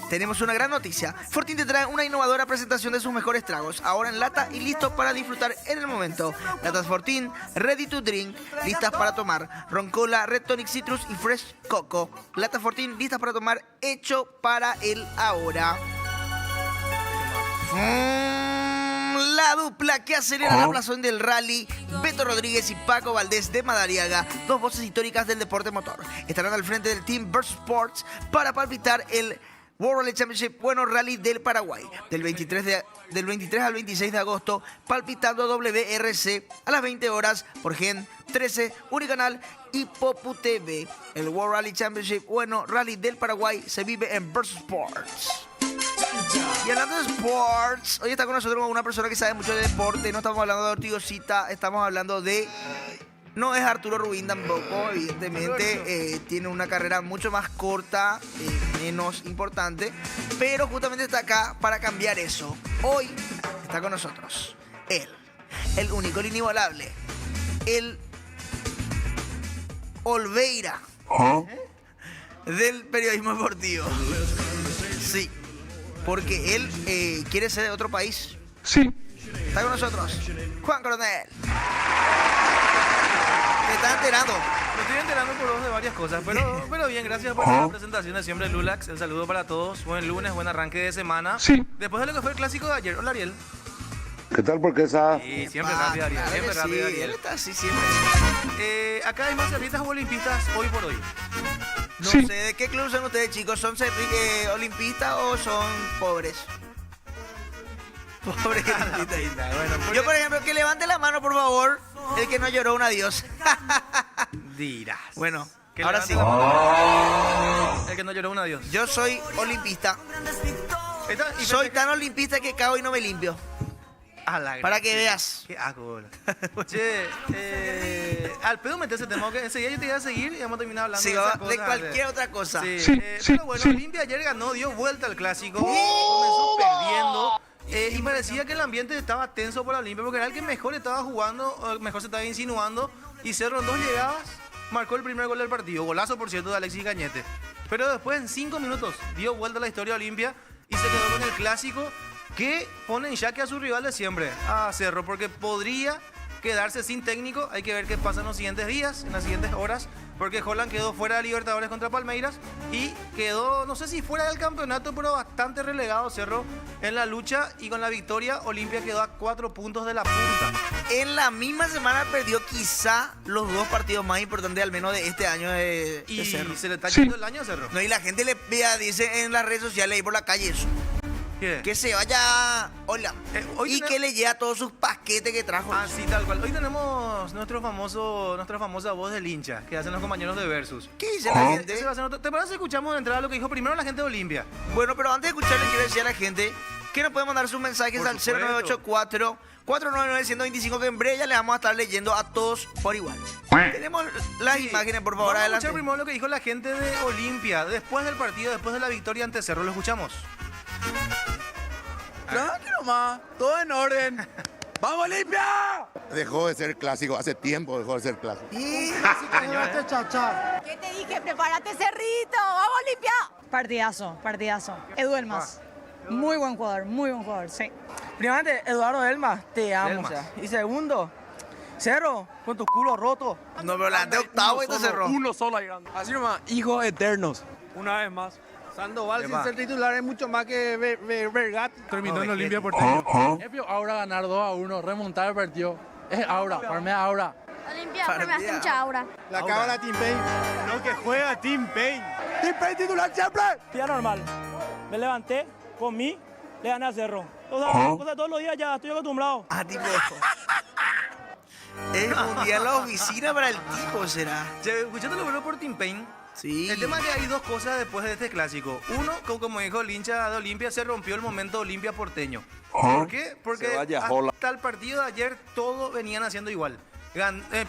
tenemos una gran noticia. Fortín te trae una innovadora presentación de sus mejores tragos, ahora en lata y listos para disfrutar en el momento. Latas Fortín, ready to drink, listas para tomar. Roncola, Red Tonic Citrus y Fresh Coco. Latas Fortín, listas para tomar, hecho para el ahora. La dupla que acelera la blasón del rally, Beto Rodríguez y Paco Valdés de Madariaga, dos voces históricas del deporte motor, estarán al frente del Team Versus Sports para palpitar el World Rally Championship Bueno Rally del Paraguay, del 23 al 26 de agosto, palpitando WRC a las 20 horas por Gen 13, Unicanal y Popu TV. El World Rally Championship Bueno Rally del Paraguay se vive en Versus Sports. Y hablando de sports, hoy está con nosotros una persona que sabe mucho de deporte. No estamos hablando de Ortigosita, estamos hablando de... No es Arturo Rubín tampoco, evidentemente tiene una carrera mucho más corta, menos importante, pero justamente está acá para cambiar eso. Hoy está con nosotros él, el único, el inigualable, el Olveira del periodismo deportivo. Sí, porque él quiere ser de otro país. Sí. Está con nosotros Juan Coronel. ¿Te estás enterando? Me estoy enterando por vos de varias cosas, pero bien, gracias por la presentación de siempre, Lulax. El saludo para todos. Buen lunes, buen arranque de semana. Sí. Después de lo que fue el clásico de ayer. Hola, Ariel. ¿Qué tal, porquesa? Sí, siempre rápido, Ariel. Siempre rápido, Ariel. Él está así siempre. Acá hay más atletas olimpistas hoy por hoy. No Sí. sé, ¿de qué club son ustedes, chicos? ¿Son olimpistas o son pobres? Pobres olimpistas. Bueno, Yo, por ejemplo, que levante la mano, por favor, el que no lloró un adiós. dirás. Bueno, Que ahora levante sí. la mano. El que no lloró un adiós. Yo soy olimpista. Soy tan olimpista que cago y no me limpio. Para que veas. Qué asco, boludo. Che, al pedo meterse tema, que enseguida yo te iba a seguir y vamos a terminar hablando Sí, de esas de cosas. cualquier otra cosa. Sí, Sí, pero bueno, sí. Olimpia ayer ganó, dio vuelta al clásico, comenzó perdiendo y parecía que el ambiente estaba tenso para Olimpia porque era el que mejor estaba jugando, mejor se estaba insinuando y Cerro en 2 llegadas marcó el primer gol del partido. Golazo, por cierto, de Alexis Cañete. Pero después, en 5 minutos, dio vuelta la historia de Olimpia y se quedó con el clásico que pone en jaque a su rival de siempre, a Cerro, porque podría quedarse sin técnico. Hay que ver qué pasa en los siguientes días, en las siguientes horas, porque Holland quedó fuera de Libertadores contra Palmeiras y quedó, no sé si fuera del campeonato, pero bastante relegado Cerro en la lucha, y con la victoria Olimpia quedó a 4 puntos de la punta. En la misma semana perdió quizá los 2 partidos más importantes al menos de este año de Y Cerro. se le está Sí. yendo el año a Cerro. No, y la gente le vea, dice en las redes sociales y por la calle eso. ¿Qué? Que se vaya hola. Hoy Y tenemos- que le lleve a todos sus paquetes que trajo. Ah, sí, tal cual. Hoy tenemos nuestra famosa voz del hincha que hacen los compañeros de Versus. ¿Qué dice la gente? Ese va a ser otro- ¿Te parece que escuchamos de entrada lo que dijo primero la gente de Olimpia? Bueno, pero antes de escucharle quiero decir a la gente que nos puede mandar sus mensajes Por al supuesto. 0984-499-125, que en breve ya le vamos a estar leyendo a todos por igual. Tenemos las Sí. imágenes, por favor, Vamos a adelante. escuchar primero lo que dijo la gente de Olimpia después del partido, después de la victoria ante Cerro. Lo escuchamos. Tranquilo más, todo en orden. ¡Vamos, Olimpia! Dejó de ser clásico, hace tiempo dejó de ser clásico. Y- ¿Qué te dije? Prepárate, Cerrito. ¡Vamos, Olimpia! Partidazo, partidazo. Edu Elmas. Muy buen jugador, sí. Primeramente, Eduardo Elmas, te amo. Elmas. O sea. Y segundo, Cerro, con tu culo roto. No, pero la de octavo y te cerró. Uno solo ahí. Así nomás, hijos eternos. Una vez más. Sandoval Epa. sin ser titular es mucho más que Vergat. Terminó en No, Olimpia es por Ebio ahora ganar 2-1, remontar el partido. Es ahora, farmea ahora. Olimpia, Farmea. mucha aura. La cámara Team Pain. Lo que juega Team Pain. Team Pain titular siempre. Día normal. Me levanté, comí, le gané a Cerro. O sea, todos los días ya estoy acostumbrado. Ah, tipo. Es un día en la oficina para el tipo, será. Che, escuchaste lo bueno por Team Pain. Sí. El tema es que hay dos cosas después de este clásico. Uno, como dijo el hincha de Olimpia, se rompió el momento Olimpia porteño. ¿Por qué? Porque hasta el partido de ayer todos venían haciendo igual.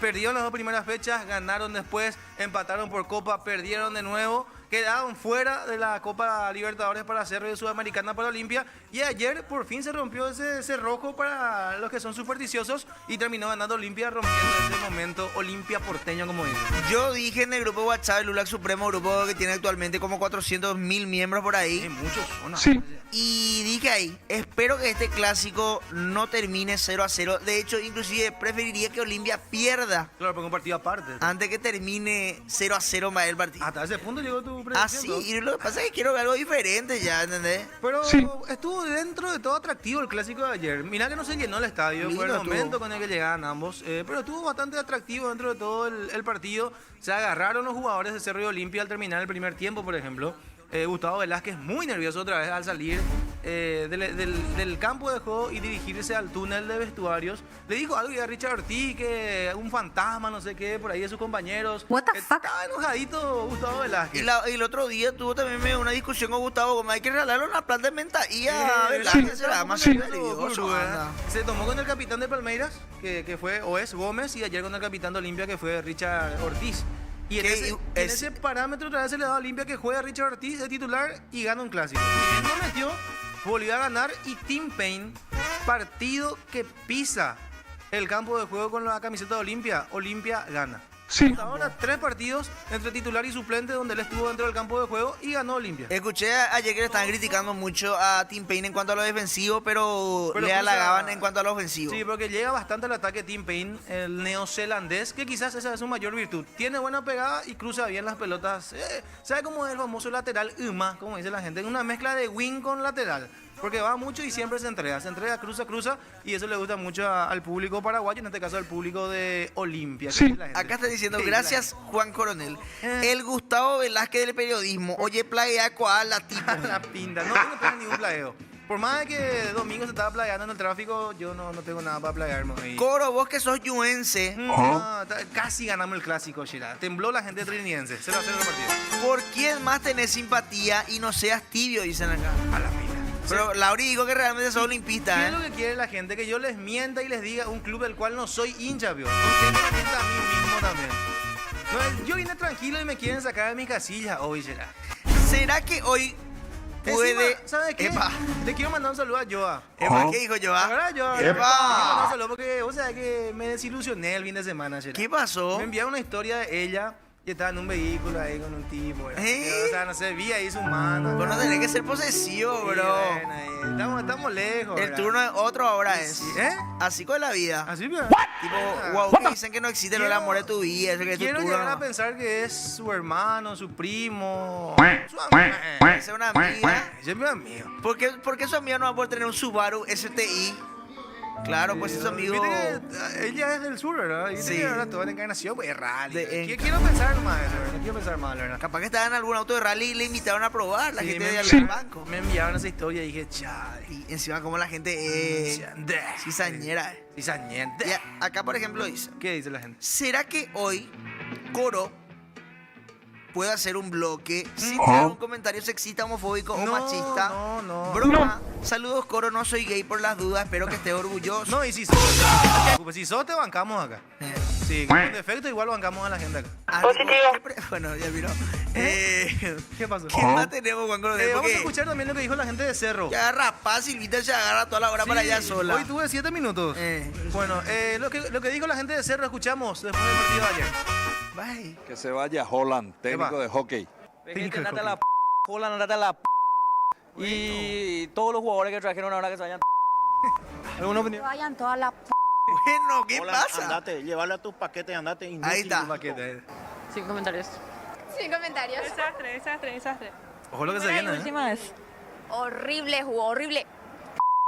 Perdieron las 2 primeras fechas, ganaron después, empataron por Copa, perdieron de nuevo, quedaron fuera de la Copa Libertadores para Cerro y de Sudamericana para Olimpia, y ayer por fin se rompió ese rojo para los que son supersticiosos y terminó ganando Olimpia, rompiendo ese momento Olimpia porteño, como dicen. Yo dije en el grupo WhatsApp, el LULAC Supremo, grupo que tiene actualmente como 400.000 miembros por ahí. Hay muchos, ¿no? Sí. Y dije ahí, espero que este clásico no termine 0-0. De hecho, inclusive preferiría que Olimpia pierda Claro, porque un partido aparte. antes que termine 0-0 más el partido. Hasta ese punto llegó tu Ah, predicción. sí, y lo que pasa es que quiero ver algo diferente ya, ¿entendés? Pero Sí. estuvo dentro de todo atractivo el clásico de ayer. Mirá que no se llenó el estadio, Lindo fue el momento estuvo. con el que llegaban ambos. Pero estuvo bastante atractivo dentro de todo el partido. Se agarraron los jugadores de Cerro y Olimpia al terminar el primer tiempo, por ejemplo. Gustavo Velázquez muy nervioso otra vez al salir del campo de juego y dirigirse al túnel de vestuarios. Le dijo algo a Richard Ortiz, que un fantasma, no sé qué, por ahí de sus compañeros. What the fuck? Estaba enojadito Gustavo Velázquez. Y el otro día tuvo también una discusión con Gustavo, como hay que regalarle una planta de menta y a Velázquez se la más Sí. nervioso, anda. Se tomó con el capitán de Palmeiras, que fue o es Gómez, y ayer con el capitán de Olimpia, que fue Richard Ortiz. Y en, Que ese, es- ese parámetro otra vez se le da a Olimpia, que juega Richard Ortiz de titular y gana un clásico. Y bien lo metió, volvió a ganar, y Team Pain, partido que pisa el campo de juego con la camiseta de Olimpia, Olimpia gana. Sí. Hasta ahora 3 partidos entre titular y suplente donde él estuvo dentro del campo de juego y ganó Olimpia. Escuché ayer que le estaban criticando mucho a Team Pain en cuanto a lo defensivo, pero le Cruza- halagaban en cuanto a lo ofensivo. Sí, porque llega bastante al ataque Team Pain, el neozelandés, que quizás esa es su mayor virtud. Tiene buena pegada y cruza bien las pelotas. ¿Sabe cómo es el famoso lateral UMA? Como dice la gente, una mezcla de wing con lateral. Porque va mucho y siempre se entrega, cruza, y eso le gusta mucho al público paraguayo, en este caso al público de Olimpia. Sí. Acá está diciendo, gracias Juan Coronel. El Gustavo Velázquez del periodismo. Oye, playa cuál la tipo. La pinta, no tengo ningún plagueo. Por más de que domingo se estaba plagueando en el tráfico, yo no tengo nada para plaguearme hoy. Coro, vos que sos yuense, Casi ganamos el clásico, Shira. Tembló la gente trinidense. 0-0 el partido. ¿por quién más tenés simpatía y no seas tibio? Dicen acá. A la pila. Pero Lauri dijo que realmente sos ¿Qué olimpista, es lo que quiere la gente? Que yo les mienta y les diga un club del cual no soy hincha, ¿vio? Porque me mienta a mí mismo también. No, yo vine tranquilo y me quieren sacar de mi casilla hoy, Shira. ¿Será que hoy puede... Encima, ¿sabes qué? Epa, Le quiero mandar un saludo a Joa. epa, ¿qué dijo yo? La verdad, Joa. Epa. Le quiero mandar un saludo porque, o sea, que me desilusioné el fin de semana, Shira. ¿Qué pasó? Me enviaron una historia de ella Y estaba en un vehículo ahí con un tipo. ¿Eh? O sea, no sé, vi ahí su mano. Vos no tenés que ser posesivo, bro. Bueno, ahí estamos lejos. El ¿verdad? turno de otro ahora es. ¿Eh? Así con la vida. Así, pero. Tipo, wow, que dicen que no existe el amor de tu vida. Eso que es tu Quiero turno. llegar a nomás. pensar que es su hermano, su primo. Su Puede ser una amiga. Ese es mi amigo. ¿Por qué su amiga no va a poder tener un Subaru STI? Claro, pues es su amigo. Viste que ella es del sur, ¿verdad? Y Sí. sí. Ahora toda la encarnación, pues es rally. De- Quiero pensar más, ¿verdad? Quiero pensar más, ¿verdad? Capaz que estaba en algún auto de rally y le invitaron a probar la Sí, gente me de enviaron- al banco. Me enviaron esa historia y dije, chale. Y encima como la gente es cizañera. Cizañera. Y acá, por ejemplo, dice, ¿Qué dice la gente? ¿será que hoy Coro puede hacer un bloque sin dar un comentario sexista, homofóbico o machista? No. Broma. Saludos, Coro, no soy gay por las dudas, espero que estés orgulloso. No, y si sos, si sos, te bancamos acá. Sí, con defecto igual bancamos a la gente acá. Bueno, ya miró. ¿Qué pasó? ¿Qué más tenemos, Juan Coro? Vamos a Porque escuchar también lo que dijo la gente de Cerro. ya rapaz, Silvita se agarra toda la hora para allá sola. Hoy tuve 7 minutos. Bueno, lo que dijo la gente de Cerro, escuchamos después del partido de ayer. Bye. Que se vaya Holland, técnico de hockey. Holland, andate a la y todos los jugadores que trajeron ahora que se vayan. ¿Alguna opinión? Vayan todas las Bueno, ¿qué pasa? Andate, llévale a tus paquetes, andate. Ahí está. Sin comentarios. Sin comentarios. desastre. Ojo lo que se viene. Última vez. Horrible, jugó horrible.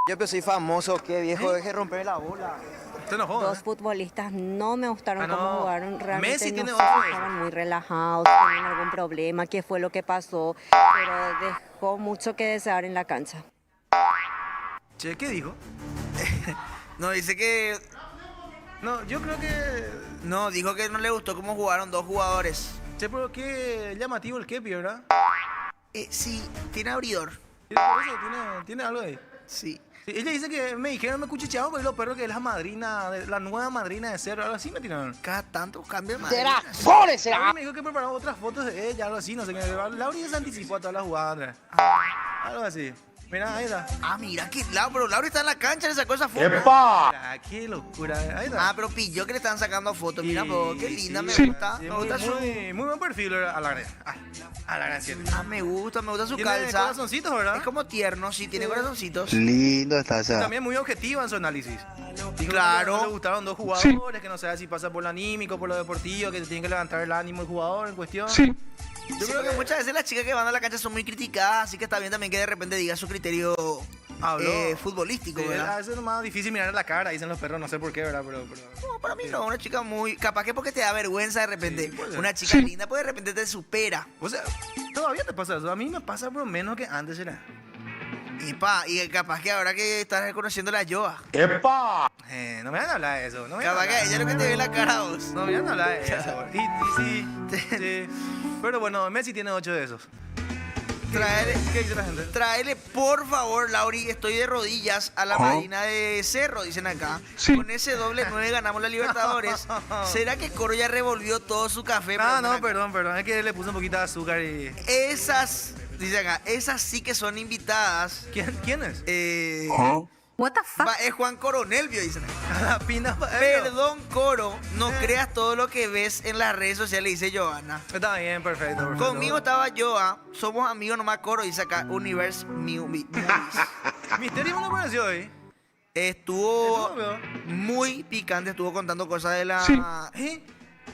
Yo que soy famoso, qué viejo, deje romper la bola. Se enojó, Dos futbolistas no me gustaron cómo jugaron. Realmente Messi no tiene sé, ojo. estaban muy relajados, tenían algún problema, qué fue lo que pasó, pero dejó mucho que desear en la cancha. Che, ¿qué dijo? No, dice que... No, yo creo que... No, dijo que no le gustó cómo jugaron dos jugadores. Che, pero qué llamativo el Kepi, ¿verdad? Sí, tiene abridor. Por eso tiene algo ahí. Sí. Sí, ella dice que me dijeron, me cuchichearon porque los perros que es la madrina, la nueva madrina de Cerro, algo así me tiraron. Cada tanto cambia de ¿Será? madrina. ¡Pobre será! Lauri me dijo que preparaba otras fotos de ella, algo así, no sé qué. Lauri ya se anticipó a todas las jugadas. Algo así. Mira, ahí está. Ah, mira, que pero Laura está en la cancha, le sacó esa foto. Mira, qué locura. Ahí está. Ah, pero pilló que le están sacando fotos. Mira, po, qué linda, me Sí. gusta. Sí, Me gusta su... muy buen perfil a la gran. A la gran 7. Ah, me gusta su Tiene calza. corazoncitos, ¿verdad? Es como tierno, sí, tiene corazoncitos. Lindo está esa. También muy objetiva en su análisis. Dijo Claro. que no le gustaron dos jugadores, que no sabe si pasa por lo anímico, por lo deportivo, que tiene que levantar el ánimo el jugador en cuestión. Sí. Yo creo que muchas veces las chicas que van a la cancha son muy criticadas, así que está bien también que de repente diga su criterio futbolístico, Sí, ¿verdad? a veces es más difícil mirar a la cara, dicen los perros, no sé por qué, ¿verdad? Pero... No, para mí no, una chica muy... Capaz que porque te da vergüenza de repente. puede ser. Una chica linda, pues de repente te supera. O sea, todavía te pasa eso. A mí me pasa por menos que antes era. Y capaz que ahora que estás reconociendo la Yoa. ¡Epa! No me van a hablar de eso. No me van a Capaz que hablar. ella es lo que te ve en la cara a vos. No me van a hablar de eso. Sí. Pero bueno, Messi tiene 8 de esos. ¿Qué dice la gente? Tráele, por favor, Lauri, estoy de rodillas a la marina de Cerro, dicen acá. Sí. Con ese doble 9 ganamos la Libertadores. ¿Será que Coro ya revolvió todo su café? Ah, Pero no, perdón. Es que le puse un poquito de azúcar y... Esas, dice acá, esas sí que son invitadas. ¿Quién es? What the fuck? Es Juan Coronel, vio, dicen acá. La pina... Perdón, Coro, no creas todo lo que ves en las redes sociales, dice Joana. Está bien, perfecto. Conmigo estaba Joa, somos amigos nomás, Coro, dice acá, Universe Movies. Misterio no apareció hoy. Estuvo muy picante, estuvo contando cosas de la... Sí.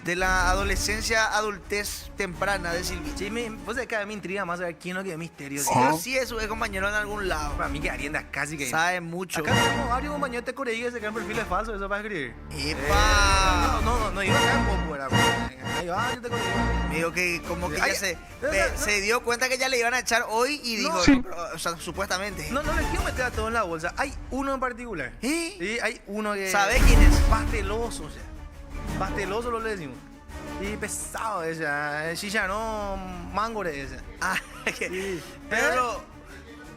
De la adolescencia, adultez temprana de Silvia. Sí, pues cada vez me intriga más saber quién es lo que es Misterio. Sí o sí es su compañero en algún lado. Para mí que Arienda casi que... Sabe mucho. Acá tenemos varios compañeros de Corea que se crean perfiles falsos, eso para escribir. ¡Epa! No, iba acá en poco, era. Hay varios de Corea. Me dijo que como que Ay, ya se dio cuenta que ya le iban a echar hoy y dijo, Sí. o sea, supuestamente. No les quiero meter a todos en la bolsa. Hay uno en particular. ¿Eh? Sí, hay uno que... ¿Sabe quién es? Pasteloso, o sea. Pasteloso lo le decimos. Y pesado ese, chicharrón mangore ese. Ah, pero...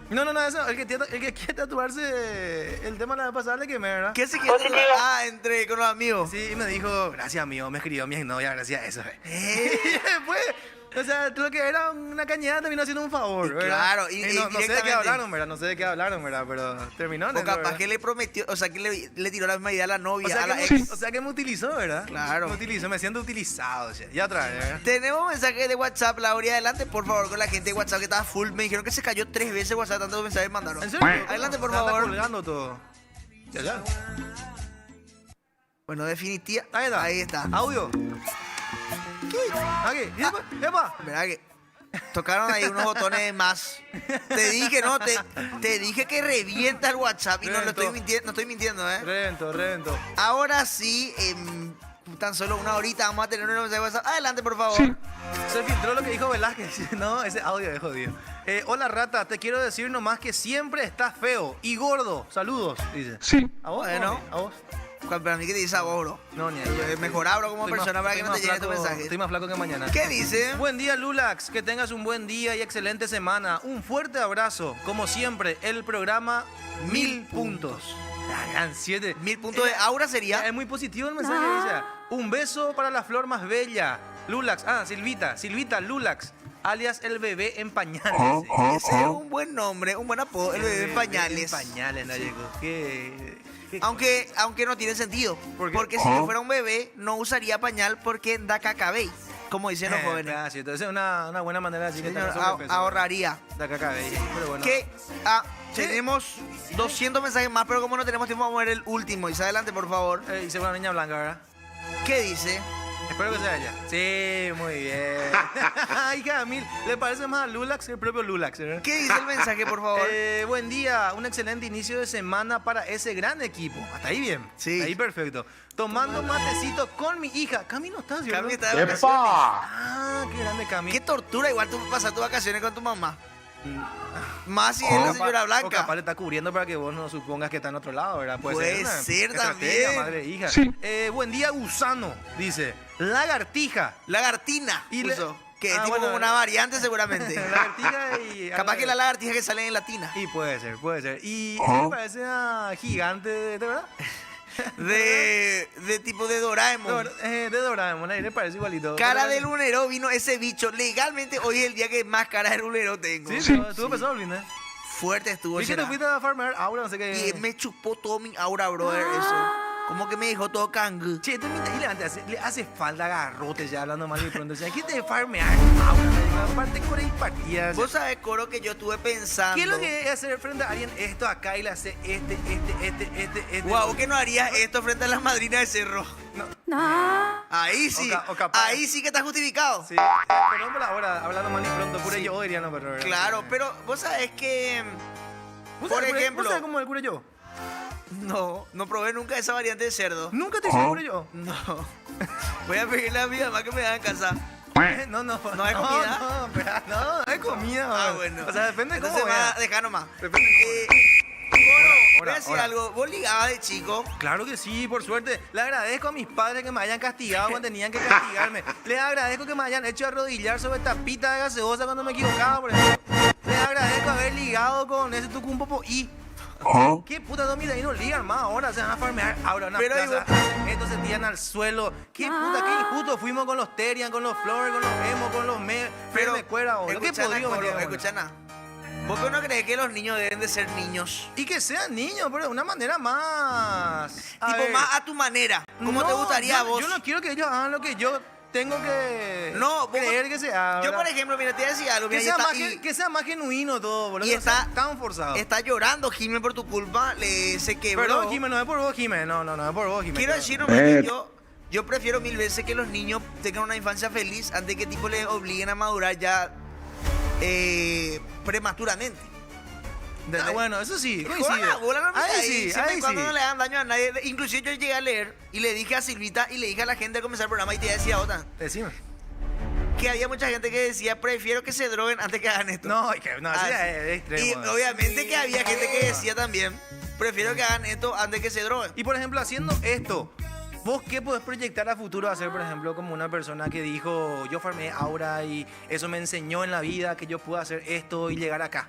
No, eso, el que quiere tatuarse el tema la vez pasada le quemé, ¿verdad? ¿Qué se quiere tatuar? Ah, entre con los amigos. Sí, y me dijo, gracias amigo, me escribió mi exnovia, gracias a eso. Y después O sea, lo que era una cañada terminó haciendo un favor, ¿verdad? Claro, y y no sé de qué directamente. hablaron, ¿verdad? No sé de qué hablaron, ¿verdad? Pero terminó. O capaz que le prometió, o sea, que le tiró la misma idea a la novia, O sea, a la que, ex. o sea que me utilizó, ¿verdad? Claro. Me utilizó, me siento utilizado. O sea, ya otra vez, ¿verdad? Tenemos mensajes de WhatsApp, Laura, adelante por favor con la gente de WhatsApp que estaba full. Me dijeron que se cayó 3 veces WhatsApp, tantos mensajes mandaron. ¿En serio? Adelante por Se anda favor. colgando todo. Ya. Bueno, definitiva. Ahí está. Ahí está. Audio. Aquí. ¡Epa! ¿Verdad que tocaron ahí unos botones más? Te dije, no, te dije que revienta el WhatsApp y no Reventó. estoy mintiendo, ¿eh? Reventó. Ahora sí, en tan solo una horita vamos a tener un mensaje de WhatsApp. Adelante, por favor. Sí. Se filtró lo que dijo Velázquez. No, ese audio es jodido. Hola, rata. Te quiero decir nomás que siempre estás feo y gordo. Saludos, dice. Sí. ¿A vos? Bueno. ¿A vos? Para mí que te dice a vos, bro. No, ni ahí. Mejorablo como Estoy persona más- para que no te estoy más llegue tu flaco- mensaje. Estoy más flaco que mañana. ¿Qué dice? Buen día, Lulax. Que tengas un buen día y excelente semana. Un fuerte abrazo. Como siempre, el programa 1000 puntos. Hagan 7. 1000 puntos de aura sería. Es muy positivo el mensaje. Dice, un beso para la flor más bella. Lulax. Silvita Lulax. Alias el bebé en pañales. Ese es un buen nombre, un buen apodo. El bebé en pañales. En pañales, no llegó. ¿Qué? Aunque no tiene sentido. ¿Por qué? Porque si yo fuera un bebé, no usaría pañal porque da cacabéis, como dicen los jóvenes. Gracias. Entonces es una buena manera de decir que Señor, estamos sobrepeso. ahorraría. Da caca, pero bueno. Que tenemos 200 mensajes más, pero como no tenemos tiempo, vamos a ver el último. Y adelante, por favor. Dice una niña blanca, ¿verdad? ¿Qué dice? Espero que sea ella. Sí, muy bien. Hija, Mil, ¿le parece más a Lulax que el propio Lulax? ¿verdad? ¿Qué dice el mensaje, por favor? Buen día, un excelente inicio de semana para ese gran equipo. Hasta ahí bien. Sí. Hasta ahí perfecto. Tomando matecito con mi hija. Cami no está, ¿cierto? Cami está de vacaciones. Ah, qué grande Cami. Qué tortura, igual tú pasas tus vacaciones con tu mamá. Más si es la señora O Blanca. capaz le está cubriendo para que vos no supongas que está en otro lado, ¿verdad? Puede una ser estrategia, también. madre e hija. Sí. Buen día, gusano, dice. Lagartija. Lagartina. Y puso. Que es Ah, tipo bueno, como una variante seguramente. Lagartija y... Capaz que la lagartija que sale en latina. Y puede ser. Y me parece una gigante, ¿de verdad? De tipo de Doraemon. De Doraemon, ahí le parece igualito. Cara Pero- de lunero vino ese bicho. Legalmente hoy es el día que más cara de lunero tengo. Sí, Sí. estuvo pesado, Linda. Fuerte estuvo. ¿Y que te será. fuiste a farmear aura? No sé qué. Y me chupó todo mi aura, brother, eso. Como que me dejó todo cangu. Che, tú mira, le hace falta garrote ya hablando mal y pronto. O sea, ¿qué te farmear aura? Aparte con el partidas. Vos sabés, Coro, que yo estuve pensando. ¿Qué es lo que es hacer frente a alguien esto acá y le hace este? Guau, ¿qué no harías esto frente a las madrinas de cerro? Ahí sí. O capaz. Ahí sí que está justificado. Sí, perdón por ahora, hablando mal y pronto, cure Sí. yo diría no, pero... Claro, pero vos sabés que. ¿Vos Por sabés ejemplo. ¿Vos sabés cómo el cure yo? No probé nunca esa variante de cerdo. ¿Nunca te hice el cure yo? No. Voy a pedirle a mi mamá que me haga en casa. No. ¿No hay comida? No, espera, no hay comida. Ah, bueno. O sea, depende de cómo Entonces veas. deja nomás. Depende de Voy a decir ahora. algo. ¿Vos ligabas de chico? Claro que sí, por suerte. Le agradezco a mis padres que me hayan castigado cuando tenían que castigarme. Les agradezco que me hayan hecho arrodillar sobre tapita de gaseosa cuando me equivocaba, por ejemplo. Les agradezco haber ligado con ese tucumpopo y... ¿Qué puta no, mira, ahí no ligan más ahora, se van a farmear ahora una Pero plaza. Estos se tiran al suelo. ¿Qué puta, qué injusto fuimos con los Terian, con los Flores, con los Emo, con los Pero, me cuera, boludo. ¿Qué escuchana, podrido, Coro, boludo? escuchana. ¿Vos qué no crees que los niños deben de ser niños? Y que sean niños, pero de una manera más... Tipo, más a tu manera. Como te No, gustaría a yo- vos. Yo no quiero que ellos hagan lo que yo tengo que No, vos- creer que se haga. Yo, ¿verdad? por ejemplo, mira, te voy a decir algo. que Mira, sea, y que sea más genuino todo, boludo. y que no sea está- tan forzado. está llorando Jimé por tu culpa. Se quebró. Perdón, Jimé, no es por vos, Jimé. No, es por vos, Jimé. Quiero decir nomás que yo prefiero mil veces que los niños tengan una infancia feliz antes que tipo les obliguen a madurar ya prematuramente. ¿Entendés? Bueno, eso sí, Joder, coincide. la bola, no me Ahí caí, sí, siempre y ahí cuando sí. no le hagan daño a nadie. Inclusive yo llegué a leer y le dije a Silvita y le dije a la gente al comenzar el programa y te decía otra, Decime. que había mucha gente que decía prefiero que se droguen antes que hagan esto. No, eso Ah, ya sí. es extremo. Y obviamente que había gente que decía también prefiero que hagan esto antes que se droguen. Y por ejemplo, haciendo esto, ¿vos qué podés proyectar a futuro a hacer, por ejemplo, como una persona que dijo, yo farmé aura y eso me enseñó en la vida que yo puedo hacer esto y llegar acá?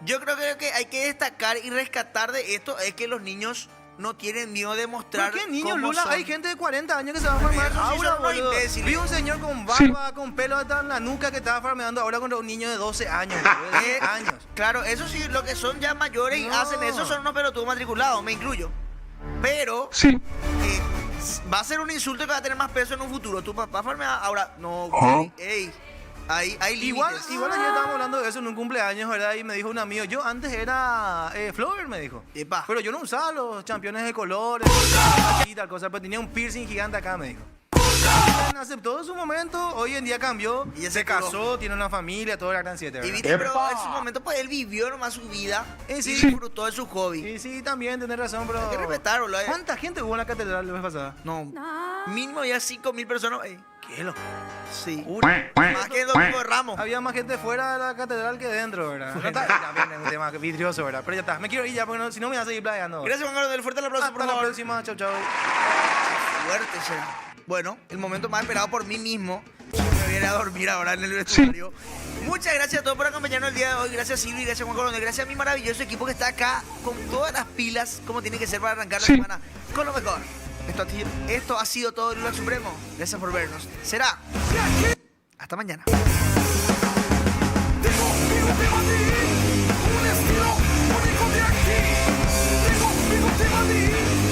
Yo creo que lo que hay que destacar y rescatar de esto es que los niños no tienen miedo de mostrar. ¿Por qué niños, cómo Lula? son. Hay gente de 40 años que se va a farmear Eso sí ahora, son unos boludo. imbéciles. Vi un señor con barba, con pelo hasta en la nuca que estaba farmeando ahora contra un niño de 12 años, boludo, de 10 años. Claro, eso sí, lo que son ya mayores y hacen eso son unos pelotudos matriculados, me incluyo. Pero va a ser un insulto que va a tener más peso en un futuro. Tu papá farmea ahora. No, güey, ey. Hay límites. Igual ayer estábamos hablando de eso en un cumpleaños, ¿verdad? Y me dijo un amigo, yo antes era Flower, me dijo. Pero yo no usaba los championes de colores, y tal cosa, pero tenía un piercing gigante acá, me dijo. Aceptó en su momento, hoy en día cambió, y se casó, tiene una familia, todo era gran 7. Y viste, pero en su momento pues él vivió nomás su vida y disfrutó de su hobby. Y sí, también, tenés razón, bro. Hay que respetar, boludo. ¿Cuánta gente hubo en la catedral la vez pasada? No, mínimo ya 5.000 personas. ¿Qué lo? Sí. Más que el domingo de Ramos. Había más gente fuera de la catedral que dentro, ¿verdad? No está, también es un tema vidrioso, ¿verdad? Pero ya está, me quiero ir ya porque si no me voy a seguir playando. Gracias, Juan Carlos, del fuerte aplauso, por favor. Hasta la próxima, chau, chau. Fuerte, bueno, el momento más esperado por mí mismo. Me viene a dormir ahora en el vestuario. Muchas gracias a todos por acompañarnos el día de hoy. Gracias Silvi, gracias Juan Coronel, gracias a mi maravilloso equipo que está acá con todas las pilas como tiene que ser para arrancar la semana con lo mejor. Esto ha sido todo el Lula Supremo. Gracias por vernos. Será hasta mañana. Un estilo único de aquí. Tengo de Madrid.